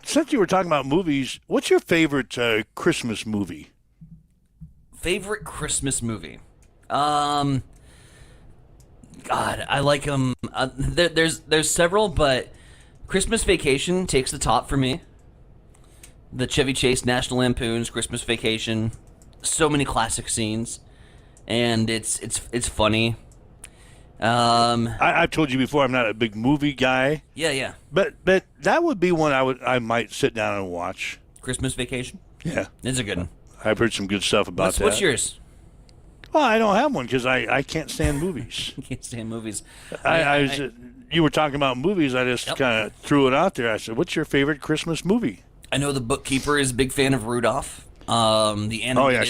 Since you were talking about movies, what's your favorite Christmas movie? Favorite Christmas movie? God, I like them. There's several, but Christmas Vacation takes the top for me. The Chevy Chase, National Lampoon's Christmas Vacation. So many classic scenes, and it's funny. I've told you before I'm not a big movie guy. Yeah. But that would be one I might sit down and watch. Christmas Vacation? Yeah. It's a good one. I've heard some good stuff about that. What's yours? Well, I don't have one because I can't stand movies. You can't stand movies. You were talking about movies. I just kind of threw it out there. I said, what's your favorite Christmas movie? I know the bookkeeper is a big fan of Rudolph. The animated, oh, yeah.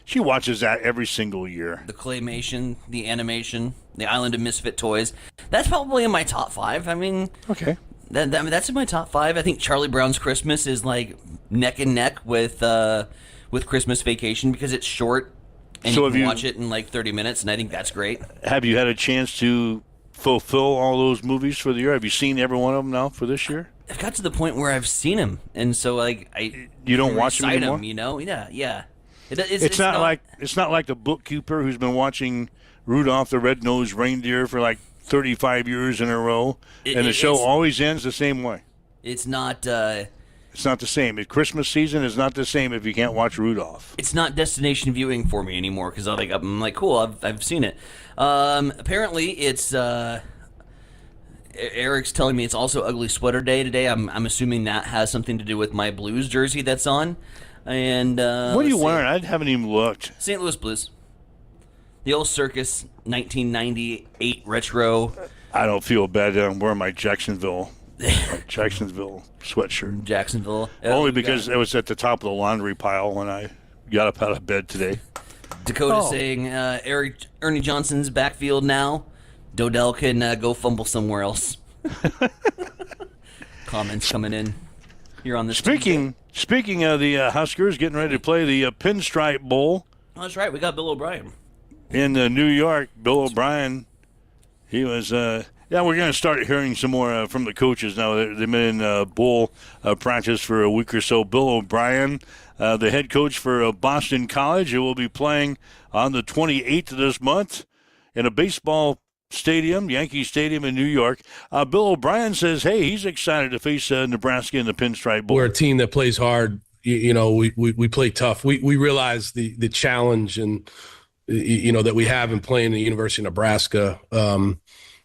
She watches that every single year. The claymation, the animation, the Island of Misfit Toys. That's probably in my top 5. I mean, okay. That's in my top 5. I think Charlie Brown's Christmas is like neck and neck with Christmas Vacation because it's short and you can watch it in like 30 minutes, and I think that's great. Have you had a chance to fulfill all those movies for the year? Have you seen every one of them now for this year? I've got to the point where I've seen them, and so like you don't watch them anymore. You know, yeah. It's not like the bookkeeper who's been watching Rudolph the Red-Nosed Reindeer for like 35 years in a row, and the show always ends the same way. It's not. It's not the same. At Christmas season is not the same if you can't watch Rudolph. It's not destination viewing for me anymore because I'm like, cool, I've seen it. Apparently, it's. Eric's telling me it's also Ugly Sweater Day today. I'm assuming that has something to do with my Blues jersey that's on. And what are you wearing? I haven't even looked. St. Louis Blues. The old Circus 1998 retro. I don't feel bad that I'm wearing my Jacksonville sweatshirt. Jacksonville. Only because it was at the top of the laundry pile when I got up out of bed today. Dakota saying Ernie Johnson's backfield now. Dodell can go fumble somewhere else. Comments coming in here on this. Speaking of the Huskers getting ready to play the Pinstripe Bowl. Oh, that's right. We got Bill O'Brien in New York. Bill O'Brien. He was. We're going to start hearing some more from the coaches now. They've been in bowl practice for a week or so. Bill O'Brien, the head coach for Boston College, who will be playing on the 28th of this month in a baseball stadium, Yankee Stadium in New York. Bill O'Brien says, hey, he's excited to face Nebraska in the Pinstripe Bowl. We're a team that plays hard. We play tough. We realize the challenge and that we have in playing the University of Nebraska.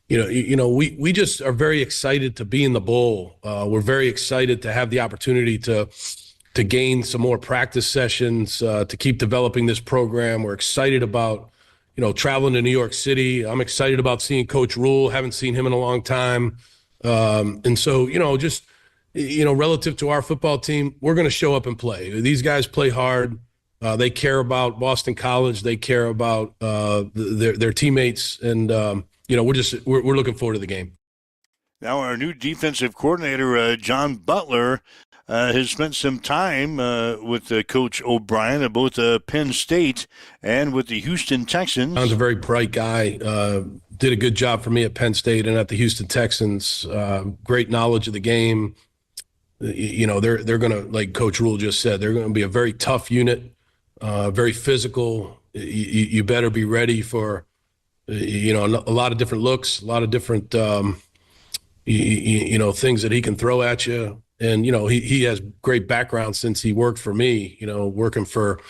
We just are very excited to be in the bowl. We're very excited to have the opportunity to gain some more practice sessions, to keep developing this program. We're excited about traveling to New York City. I'm excited about seeing Coach Rule. Haven't seen him in a long time. And so, relative to our football team, we're going to show up and play. These guys play hard. They care about Boston College. They care about their teammates. And, we're looking forward to the game. Now our new defensive coordinator, John Butler, has spent some time with Coach O'Brien at both Penn State and with the Houston Texans. John's a very bright guy. Did a good job for me at Penn State and at the Houston Texans. Great knowledge of the game. They're going to, like Coach Rule just said, they're going to be a very tough unit, very physical. You better be ready for, a lot of different looks, a lot of different, things that he can throw at you. And, he has great background since he worked for me, working for,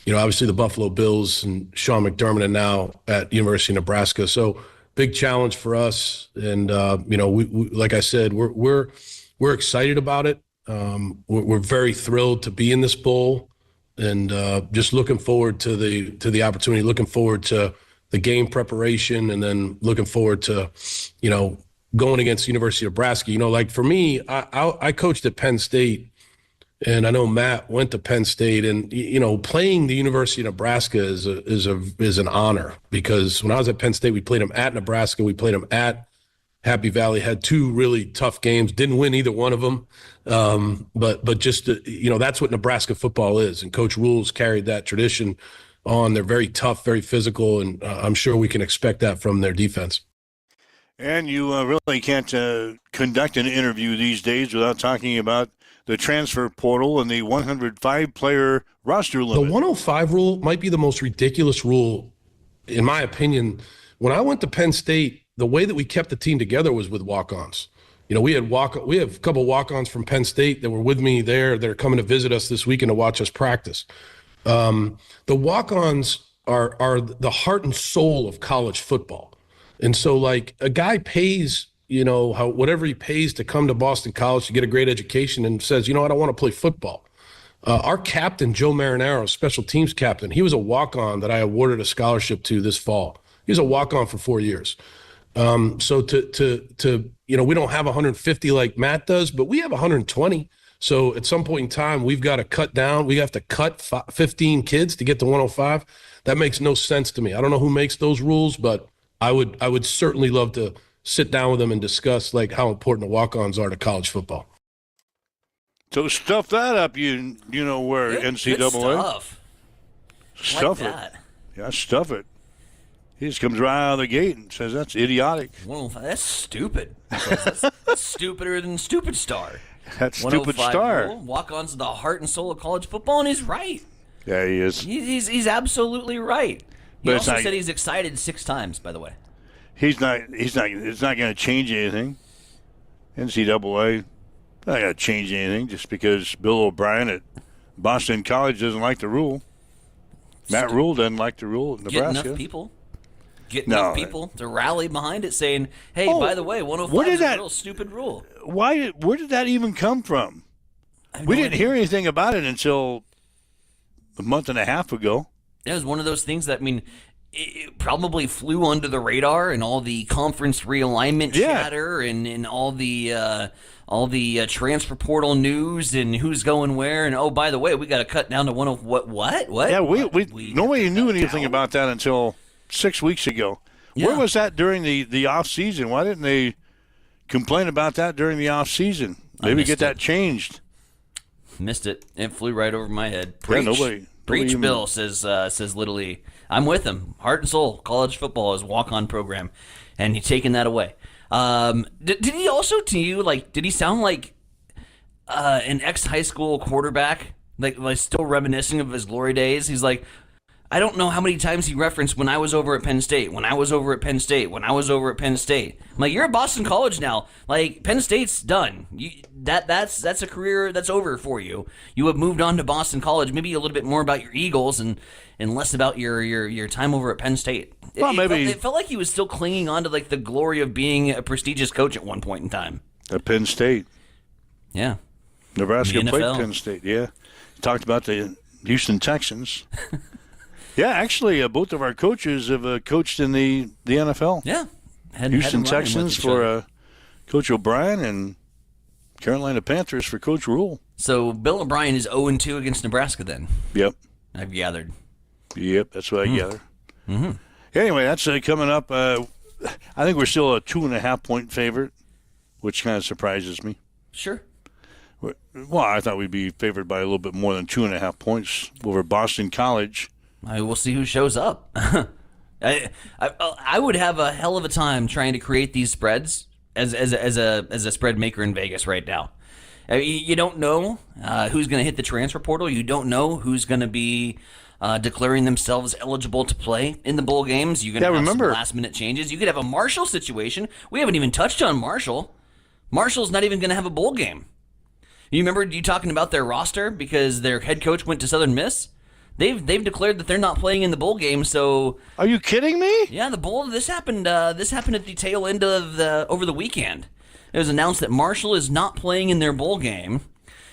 obviously the Buffalo Bills and Sean McDermott and now at University of Nebraska. So big challenge for us. And, we like I said, we're excited about it. We're very thrilled to be in this bowl and just looking forward to the opportunity, looking forward to the game preparation, and then looking forward to, going against the University of Nebraska. Like for me, I coached at Penn State, and I know Matt went to Penn State, and playing the University of Nebraska is an honor, because when I was at Penn State, we played them at Nebraska, we played them at Happy Valley, had two really tough games, didn't win either one of them, but just that's what Nebraska football is, and Coach Rule's carried that tradition on. They're very tough, very physical, and I'm sure we can expect that from their defense. And you really can't conduct an interview these days without talking about the transfer portal and the 105-player roster limit. The 105 rule might be the most ridiculous rule, in my opinion. When I went to Penn State, the way that we kept the team together was with walk-ons. You know, we have a couple walk-ons from Penn State that were with me there that are coming to visit us this weekend to watch us practice. The walk-ons are the heart and soul of college football. And so, like, a guy pays, you know, whatever he pays to come to Boston College to get a great education and says, you know what, I want to play football. Our captain, Joe Marinaro, special teams captain, he was a walk-on that I awarded a scholarship to this fall. He was a walk-on for 4 years. So to you know, we don't have 150 like Matt does, but we have 120. So at some point in time, we've got to cut down. We have to cut 15 kids to get to 105. That makes no sense to me. I don't know who makes those rules, but I would certainly love to sit down with them and discuss like how important the walk-ons are to college football. So stuff that up, you know where, NCAA. Good stuff. Stuff like it. that. Yeah, stuff it. He just comes right out of the gate and says that's idiotic. Well, that's stupid. That's stupider than Stupid Star. That's Stupid Star. Walk-ons to the heart and soul of college football, and he's right. Yeah, he is. He's absolutely right. He But also said he's excited 6 times, by the way. He's not. It's not going to change anything. NCAA not going to change anything just because Bill O'Brien at Boston College doesn't like the rule. Matt Rule doesn't like the rule at Nebraska. Get enough people to rally behind it, saying, "Hey, by the way, 105 is a real stupid rule." Where did that even come from? We didn't hear anything about it until a month and a half ago. It was one of those things that, I mean, it probably flew under the radar and all the conference realignment chatter and all the transfer portal news and who's going where. And, oh, by the way, we got to cut down to what? Yeah, nobody knew anything about that until 6 weeks ago. Yeah. Where was that during the off season? Why didn't they complain about that during the off season? Maybe get that changed. Missed it. It flew right over my head. Preach, Bill, says Little E. I'm with him. Heart and soul. College football is a walk-on program, and he's taking that away. Did he also to you, like, did he sound like an ex-high school quarterback, like still reminiscing of his glory days? He's like, I don't know how many times he referenced when I was over at Penn State, when I was over at Penn State, when I was over at Penn State. I'm like, you're at Boston College now. Like, Penn State's done. That's a career that's over for you. You have moved on to Boston College. Maybe a little bit more about your Eagles and less about your time over at Penn State. Well, It felt like he was still clinging on to like the glory of being a prestigious coach at one point in time. At Penn State. Yeah. Nebraska played Penn State, yeah. He talked about the Houston Texans. Yeah, actually, both of our coaches have coached in the NFL. Yeah. Houston Texans for Coach O'Brien and Carolina Panthers for Coach Rule. So Bill O'Brien is 0-2 against Nebraska then? Yep. I've gathered. Yep, that's what I gather. Mm-hmm. Anyway, that's coming up. I think we're still a 2.5-point favorite, which kind of surprises me. Sure. Well, I thought we'd be favored by a little bit more than 2.5 points over Boston College. We'll see who shows up. I would have a hell of a time trying to create these spreads as a spread maker in Vegas right now. You don't know who's going to hit the transfer portal. You don't know who's going to be declaring themselves eligible to play in the bowl games. You're going to have some last-minute changes. You could have a Marshall situation. We haven't even touched on Marshall. Marshall's not even going to have a bowl game. You remember you talking about their roster because their head coach went to Southern Miss? They've declared that they're not playing in the bowl game. So are you kidding me? Yeah, the bowl. This happened. This happened at the tail end of over the weekend. It was announced that Marshall is not playing in their bowl game.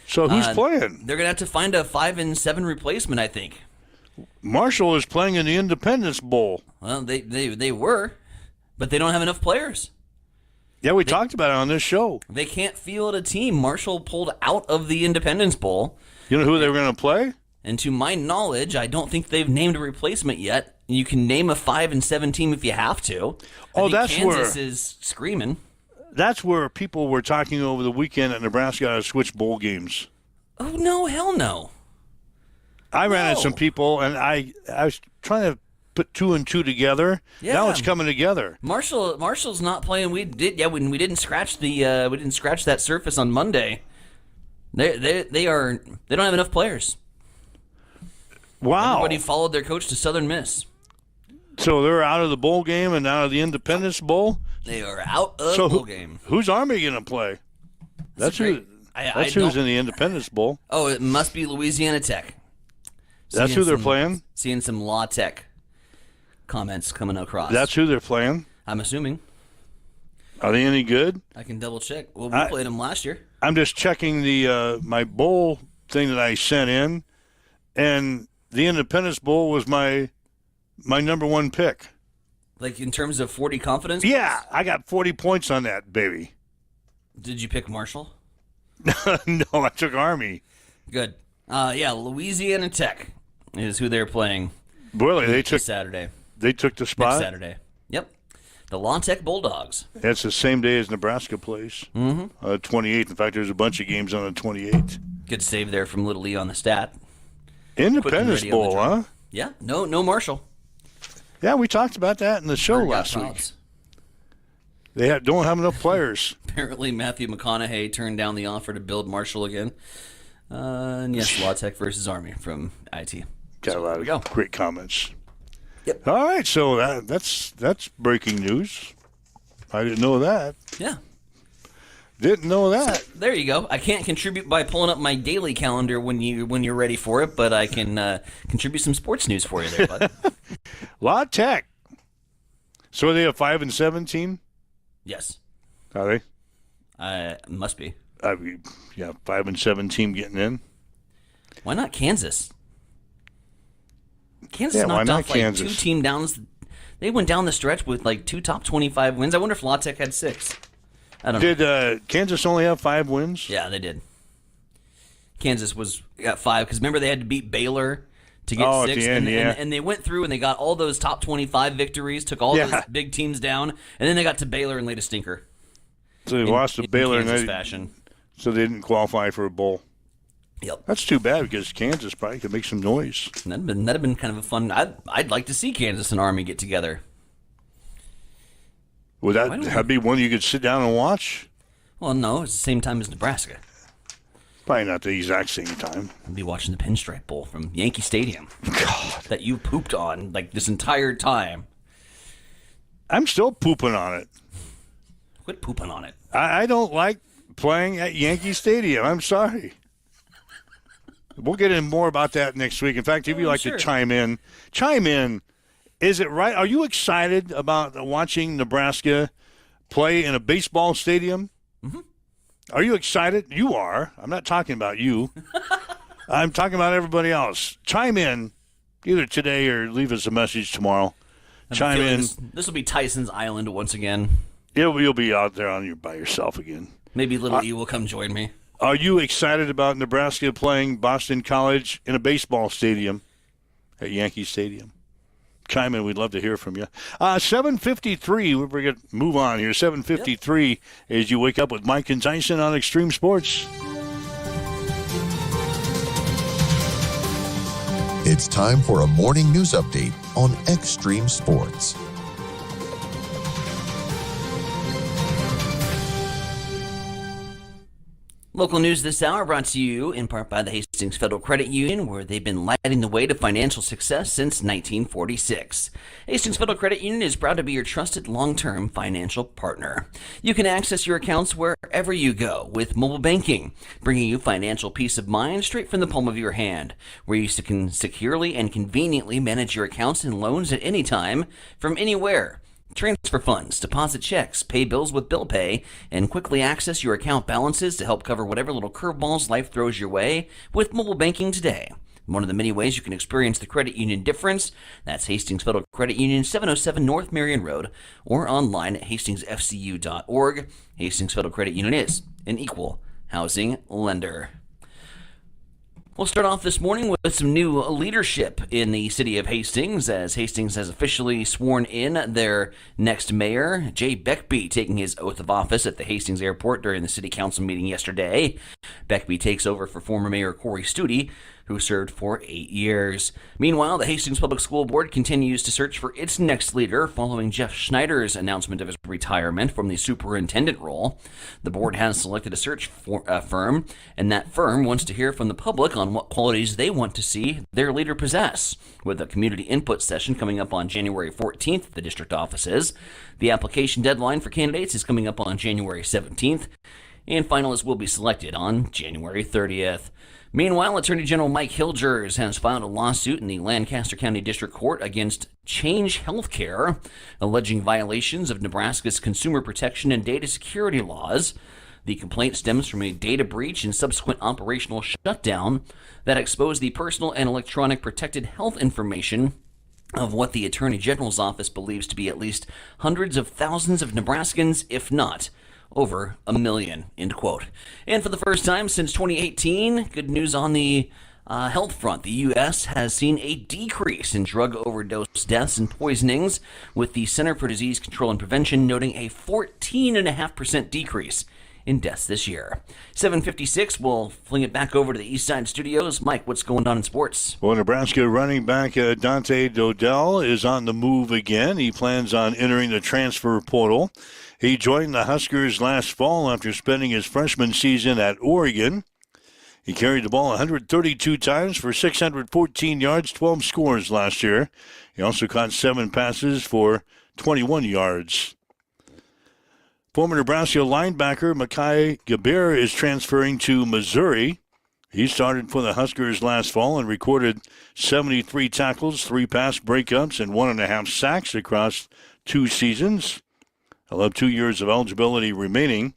So who's playing? They're gonna have to find a 5-7 replacement, I think. Marshall is playing in the Independence Bowl. Well, they were, but they don't have enough players. Yeah, we talked about it on this show. They can't field a team. Marshall pulled out of the Independence Bowl. You know who they were going to play? And to my knowledge, I don't think they've named a replacement yet. You can name a 5-7 team if you have to. That's Kansas is screaming. That's where people were talking over the weekend at Nebraska to switch bowl games. Oh, no, hell no. I ran into some people, and I was trying to put 2 and 2 together. Yeah. Now it's coming together. Marshall's not playing. We didn't scratch that surface on Monday. They don't have enough players. Wow. Everybody followed their coach to Southern Miss. So they're out of the bowl game and out of the Independence Bowl? They are out of the bowl game. Who's Army going to play? That's who's in the Independence Bowl. Oh, it must be Louisiana Tech. That's who they're playing? Seeing some La Tech comments coming across. That's who they're playing? I'm assuming. Are they any good? I can double check. Well, we played them last year. I'm just checking the my bowl thing that I sent in, and the Independence Bowl was my number one pick. Like in terms of 40 confidence? Yeah, I got 40 points on that, baby. Did you pick Marshall? No, I took Army. Good. Yeah, Louisiana Tech is who they're playing. Really, they took Saturday. They took the spot? Next Saturday. Yep. The La Tech Bulldogs. That's the same day as Nebraska plays. 28th. In fact, there's a bunch of games on the 28th. Good save there from Little Lee on the stat. Independence Bowl, huh? Yeah. No Marshall. Yeah, we talked about that in the show last week. They don't have enough players. Apparently, Matthew McConaughey turned down the offer to build Marshall again. And yes, La Tech versus Army from IT. Got a lot of great comments. Yep. All right, so that's breaking news. I didn't know that. Yeah. Didn't know that. So, there you go. I can't contribute by pulling up my daily calendar when you're ready for it, but I can contribute some sports news for you there, bud. La Tech. So are they a 5-7 team? Yes. Are they? Must be. 5-7 team getting in. Why not Kansas? Kansas knocked off like 2 team downs. They went down the stretch with like 2 top 25 wins. I wonder if La Tech had 6. I don't know. Did Kansas only have 5 wins? Yeah, they did. Kansas got 5 because remember they had to beat Baylor to get 6, at the end, and they went through and they got all those top 25 victories, took all those big teams down, and then they got to Baylor and laid a stinker. So they lost to Baylor in fashion. So they didn't qualify for a bowl. Yep. That's too bad because Kansas probably could make some noise. That'd have been kind of a fun. I'd like to see Kansas and Army get together. Would that be one you could sit down and watch? Well, no, it's the same time as Nebraska. Probably not the exact same time. I'd be watching the Pinstripe Bowl from Yankee Stadium. God. That you pooped on like this entire time. I'm still pooping on it. Quit pooping on it. I don't like playing at Yankee Stadium. I'm sorry. We'll get in more about that next week. In fact, if you'd like to chime in. Is it right? Are you excited about watching Nebraska play in a baseball stadium? Mm-hmm. Are you excited? You are. I'm not talking about you. I'm talking about everybody else. Chime in either today or leave us a message tomorrow. Chime in. This will be Tyson's Island once again. You'll be out there by yourself again. Maybe Little E will come join me. Are you excited about Nebraska playing Boston College in a baseball stadium at Yankee Stadium? Chime in. We'd love to hear from you. 7:53. We're going to move on here. 7:53 as you wake up with Mike and Tyson on Extreme Sports. It's time for a morning news update on Extreme Sports. Local news this hour brought to you in part by the Hastings Federal Credit Union, where they've been lighting the way to financial success since 1946. Hastings Federal Credit Union is proud to be your trusted long-term financial partner. You can access your accounts wherever you go with mobile banking, bringing you financial peace of mind straight from the palm of your hand, where you can securely and conveniently manage your accounts and loans at any time from anywhere. Transfer funds, deposit checks, pay bills with Bill Pay, and quickly access your account balances to help cover whatever little curveballs life throws your way with mobile banking today. One of the many ways you can experience the credit union difference, that's Hastings Federal Credit Union, 707 North Marion Road, or online at hastingsfcu.org. Hastings Federal Credit Union is an equal housing lender. We'll start off this morning with some new leadership in the city of Hastings, as Hastings has officially sworn in their next mayor, Jay Beckby, taking his oath of office at the Hastings Airport during the city council meeting yesterday. Beckby takes over for former Mayor Corey Studi, who served for 8 years. Meanwhile, the Hastings Public School Board continues to search for its next leader following Jeff Schneider's announcement of his retirement from the superintendent role. The board has selected a search firm, and that firm wants to hear from the public on what qualities they want to see their leader possess, with a community input session coming up on January 14th at the district offices. The application deadline for candidates is coming up on January 17th, and finalists will be selected on January 30th. Meanwhile, Attorney General Mike Hilgers has filed a lawsuit in the Lancaster County District Court against Change Healthcare, alleging violations of Nebraska's consumer protection and data security laws. The complaint stems from a data breach and subsequent operational shutdown that exposed the personal and electronic protected health information of what the Attorney General's office believes to be at least hundreds of thousands of Nebraskans, if not over 1 million, end quote. And for the first time since 2018, good news on the health front. The U.S. has seen a decrease in drug overdose deaths and poisonings, with the Center for Disease Control and Prevention noting a 14.5% decrease in deaths this year. 7:56, we'll fling it back over to the East Side Studios. Mike, what's going on in sports? Well, Nebraska running back Dante Dodell is on the move again. He plans on entering the transfer portal. He joined the Huskers last fall after spending his freshman season at Oregon. He carried the ball 132 times for 614 yards, 12 scores last year. He also caught 7 passes for 21 yards. Former Nebraska linebacker Mekhi Gaber is transferring to Missouri. He started for the Huskers last fall and recorded 73 tackles, 3 pass breakups, and 1.5 sacks across 2 seasons. He'll have 2 years of eligibility remaining.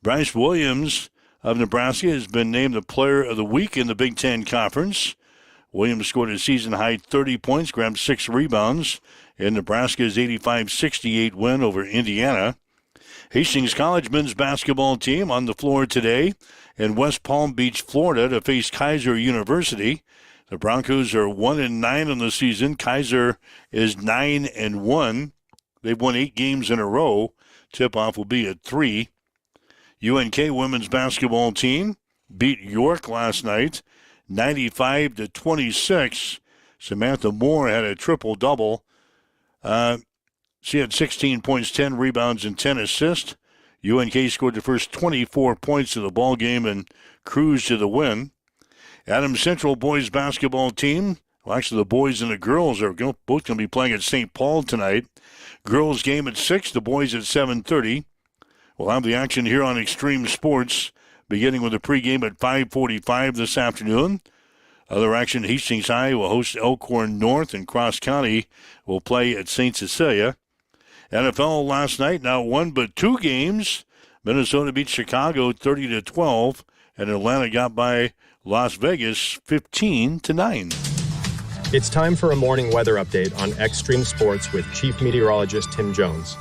Bryce Williams of Nebraska has been named the Player of the Week in the Big Ten Conference. Williams scored a season-high 30 points, grabbed 6 rebounds in Nebraska's 85-68 win over Indiana. Hastings College men's basketball team on the floor today in West Palm Beach, Florida, to face Kaiser University. The Broncos are 1-9 on the season. Kaiser is 9-1. They've won 8 games in a row. Tip-off will be at 3. UNK women's basketball team beat York last night, 95-26. Samantha Moore had a triple-double. She had 16 points, 10 rebounds, and 10 assists. UNK scored the first 24 points of the ball game and cruised to the win. Adams Central boys basketball team, well, actually the boys and the girls are both going to be playing at St. Paul tonight. Girls game at 6, the boys at 7:30. We'll have the action here on Extreme Sports, beginning with the pregame at 5:45 this afternoon. Other action, Hastings High will host Elkhorn North, and Cross County will play at St. Cecilia. NFL last night, not 1 but 2 games. Minnesota beat Chicago 30-12, and Atlanta got by Las Vegas 15-9. It's time for a morning weather update on Extreme Sports with Chief Meteorologist Tim Jones.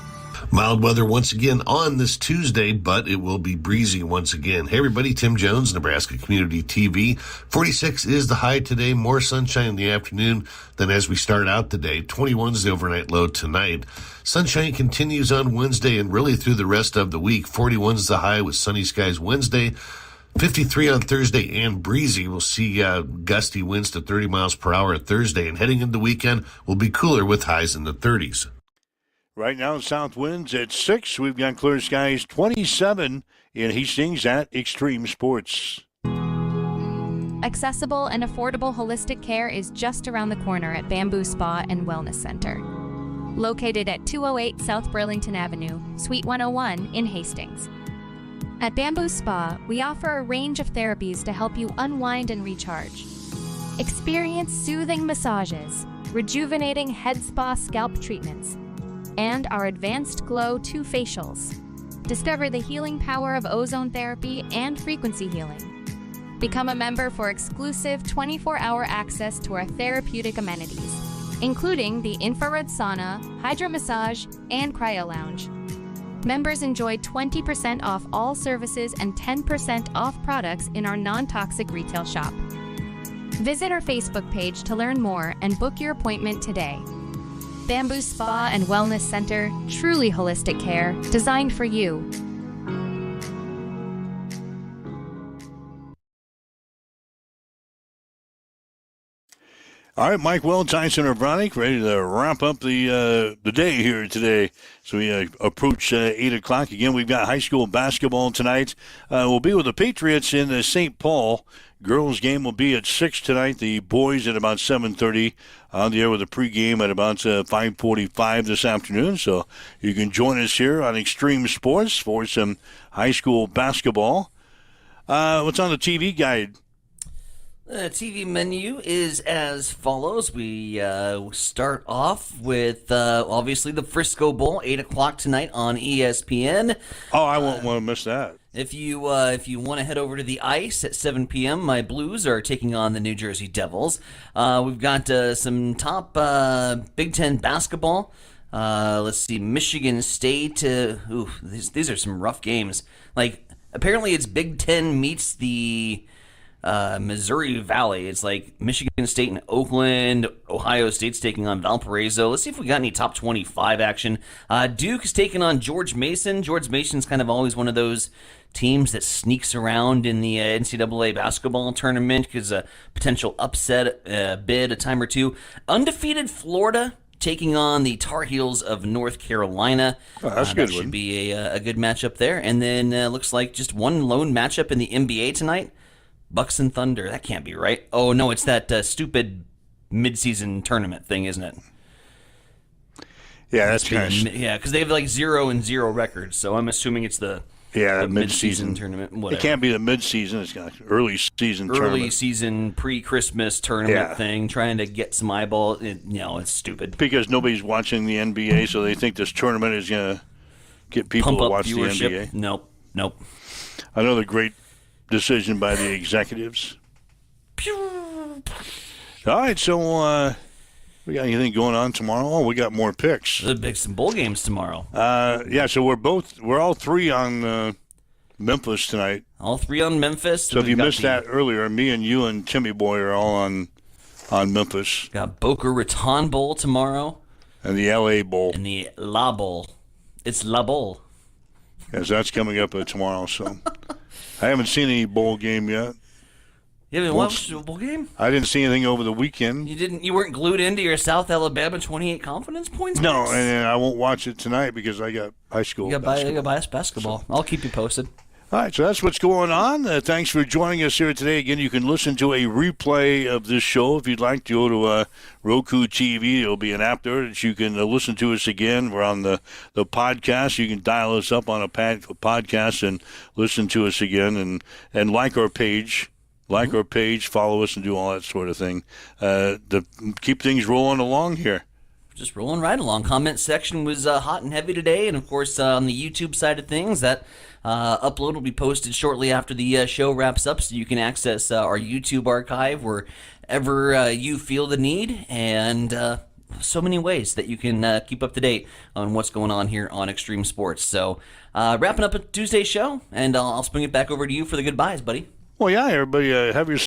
Mild weather once again on this Tuesday, but it will be breezy once again. Hey everybody, Tim Jones, Nebraska Community TV. 46 is the high today, more sunshine in the afternoon than as we start out the day. 21 is the overnight low tonight. Sunshine continues on Wednesday and really through the rest of the week. 41 is the high with sunny skies Wednesday. 53 on Thursday and breezy. We'll see gusty winds to 30 miles per hour Thursday, and heading into the weekend will be cooler with highs in the 30s. Right now, south winds at 6. We've got clear skies 27 in Hastings at Extreme Sports. Accessible and affordable holistic care is just around the corner at Bamboo Spa and Wellness Center. Located at 208 South Burlington Avenue, Suite 101 in Hastings. At Bamboo Spa, we offer a range of therapies to help you unwind and recharge. Experience soothing massages, rejuvenating head spa scalp treatments, and our Advanced Glow 2 facials. Discover the healing power of ozone therapy and frequency healing. Become a member for exclusive 24-hour access to our therapeutic amenities, including the infrared sauna, hydromassage, and cryo lounge. Members enjoy 20% off all services and 10% off products in our non-toxic retail shop. Visit our Facebook page to learn more and book your appointment today. Bamboo Spa and Wellness Center, truly holistic care designed for you. All right, Mike Well, Tyson O'Brien, ready to wrap up the day here today. So we approach 8 o'clock. Again, we've got high school basketball tonight. We'll be with the Patriots in St. Paul. Girls game will be at 6 tonight. The boys at about 7:30. On the air with a pregame at about 5:45 this afternoon. So you can join us here on Extreme Sports for some high school basketball. What's on the TV guide? The TV menu is as follows. We start off with, obviously, the Frisco Bowl, 8 o'clock tonight on ESPN. Oh, I won't want to miss that. If you want to head over to the ice at 7 p.m., my Blues are taking on the New Jersey Devils. We've got some top Big Ten basketball. Let's see, Michigan State. These are some rough games. Like, apparently it's Big Ten meets the Missouri Valley. It's like Michigan State and Oakland. Ohio State's taking on Valparaiso. Let's see if we got any top 25 action. Duke is taking on George Mason. George Mason's kind of always one of those teams that sneaks around in the NCAA basketball tournament because a potential upset bid a time or two. Undefeated Florida taking on the Tar Heels of North Carolina. Oh, that's a good that one. should be a good matchup there. And then looks like just one lone matchup in the NBA tonight. Bucks and Thunder. That can't be right. Oh, no, it's that stupid midseason tournament thing, isn't it? Yeah, that's kind of... Yeah, because they have like 0-0 records, so I'm assuming it's the midseason tournament. Whatever. It can't be the midseason. It's got early season tournament. Early season, pre-Christmas tournament thing, trying to get some eyeball. It's stupid. Because nobody's watching the NBA, so they think this tournament is going to get people Pump to up watch viewership. the NBA. Nope. Another great decision by the executives. All right, so we got anything going on tomorrow? Oh, we got more picks. Some bowl games tomorrow. So we're all three on Memphis tonight. All three on Memphis. So if you missed that earlier, me and you and Timmy Boy are all on Memphis. Got Boca Raton Bowl tomorrow. And the LA Bowl. And the La Bowl. It's La Bowl. Yes, that's coming up tomorrow, so... I haven't seen any bowl game yet. You haven't watched a bowl game? I didn't see anything over the weekend. You weren't glued into your South Alabama 28 confidence points? No, and I won't watch it tonight because I got high school basketball. You got bias basketball. So. I'll keep you posted. All right, so that's what's going on. Thanks for joining us here today. Again, you can listen to a replay of this show if you'd like to go to Roku TV. There'll be an app there that you can listen to us again. We're on the podcast. You can dial us up on a podcast and listen to us again and like our page. Like our page, follow us, and do all that sort of thing to keep things rolling along here. Just rolling right along. Comment section was hot and heavy today, and of course on the YouTube side of things, that upload will be posted shortly after the show wraps up, so you can access our YouTube archive wherever you feel the need, and so many ways that you can keep up to date on what's going on here on Extreme Sports. So wrapping up a Tuesday show, and I'll swing it back over to you for the goodbyes, buddy. Well, yeah, everybody, have your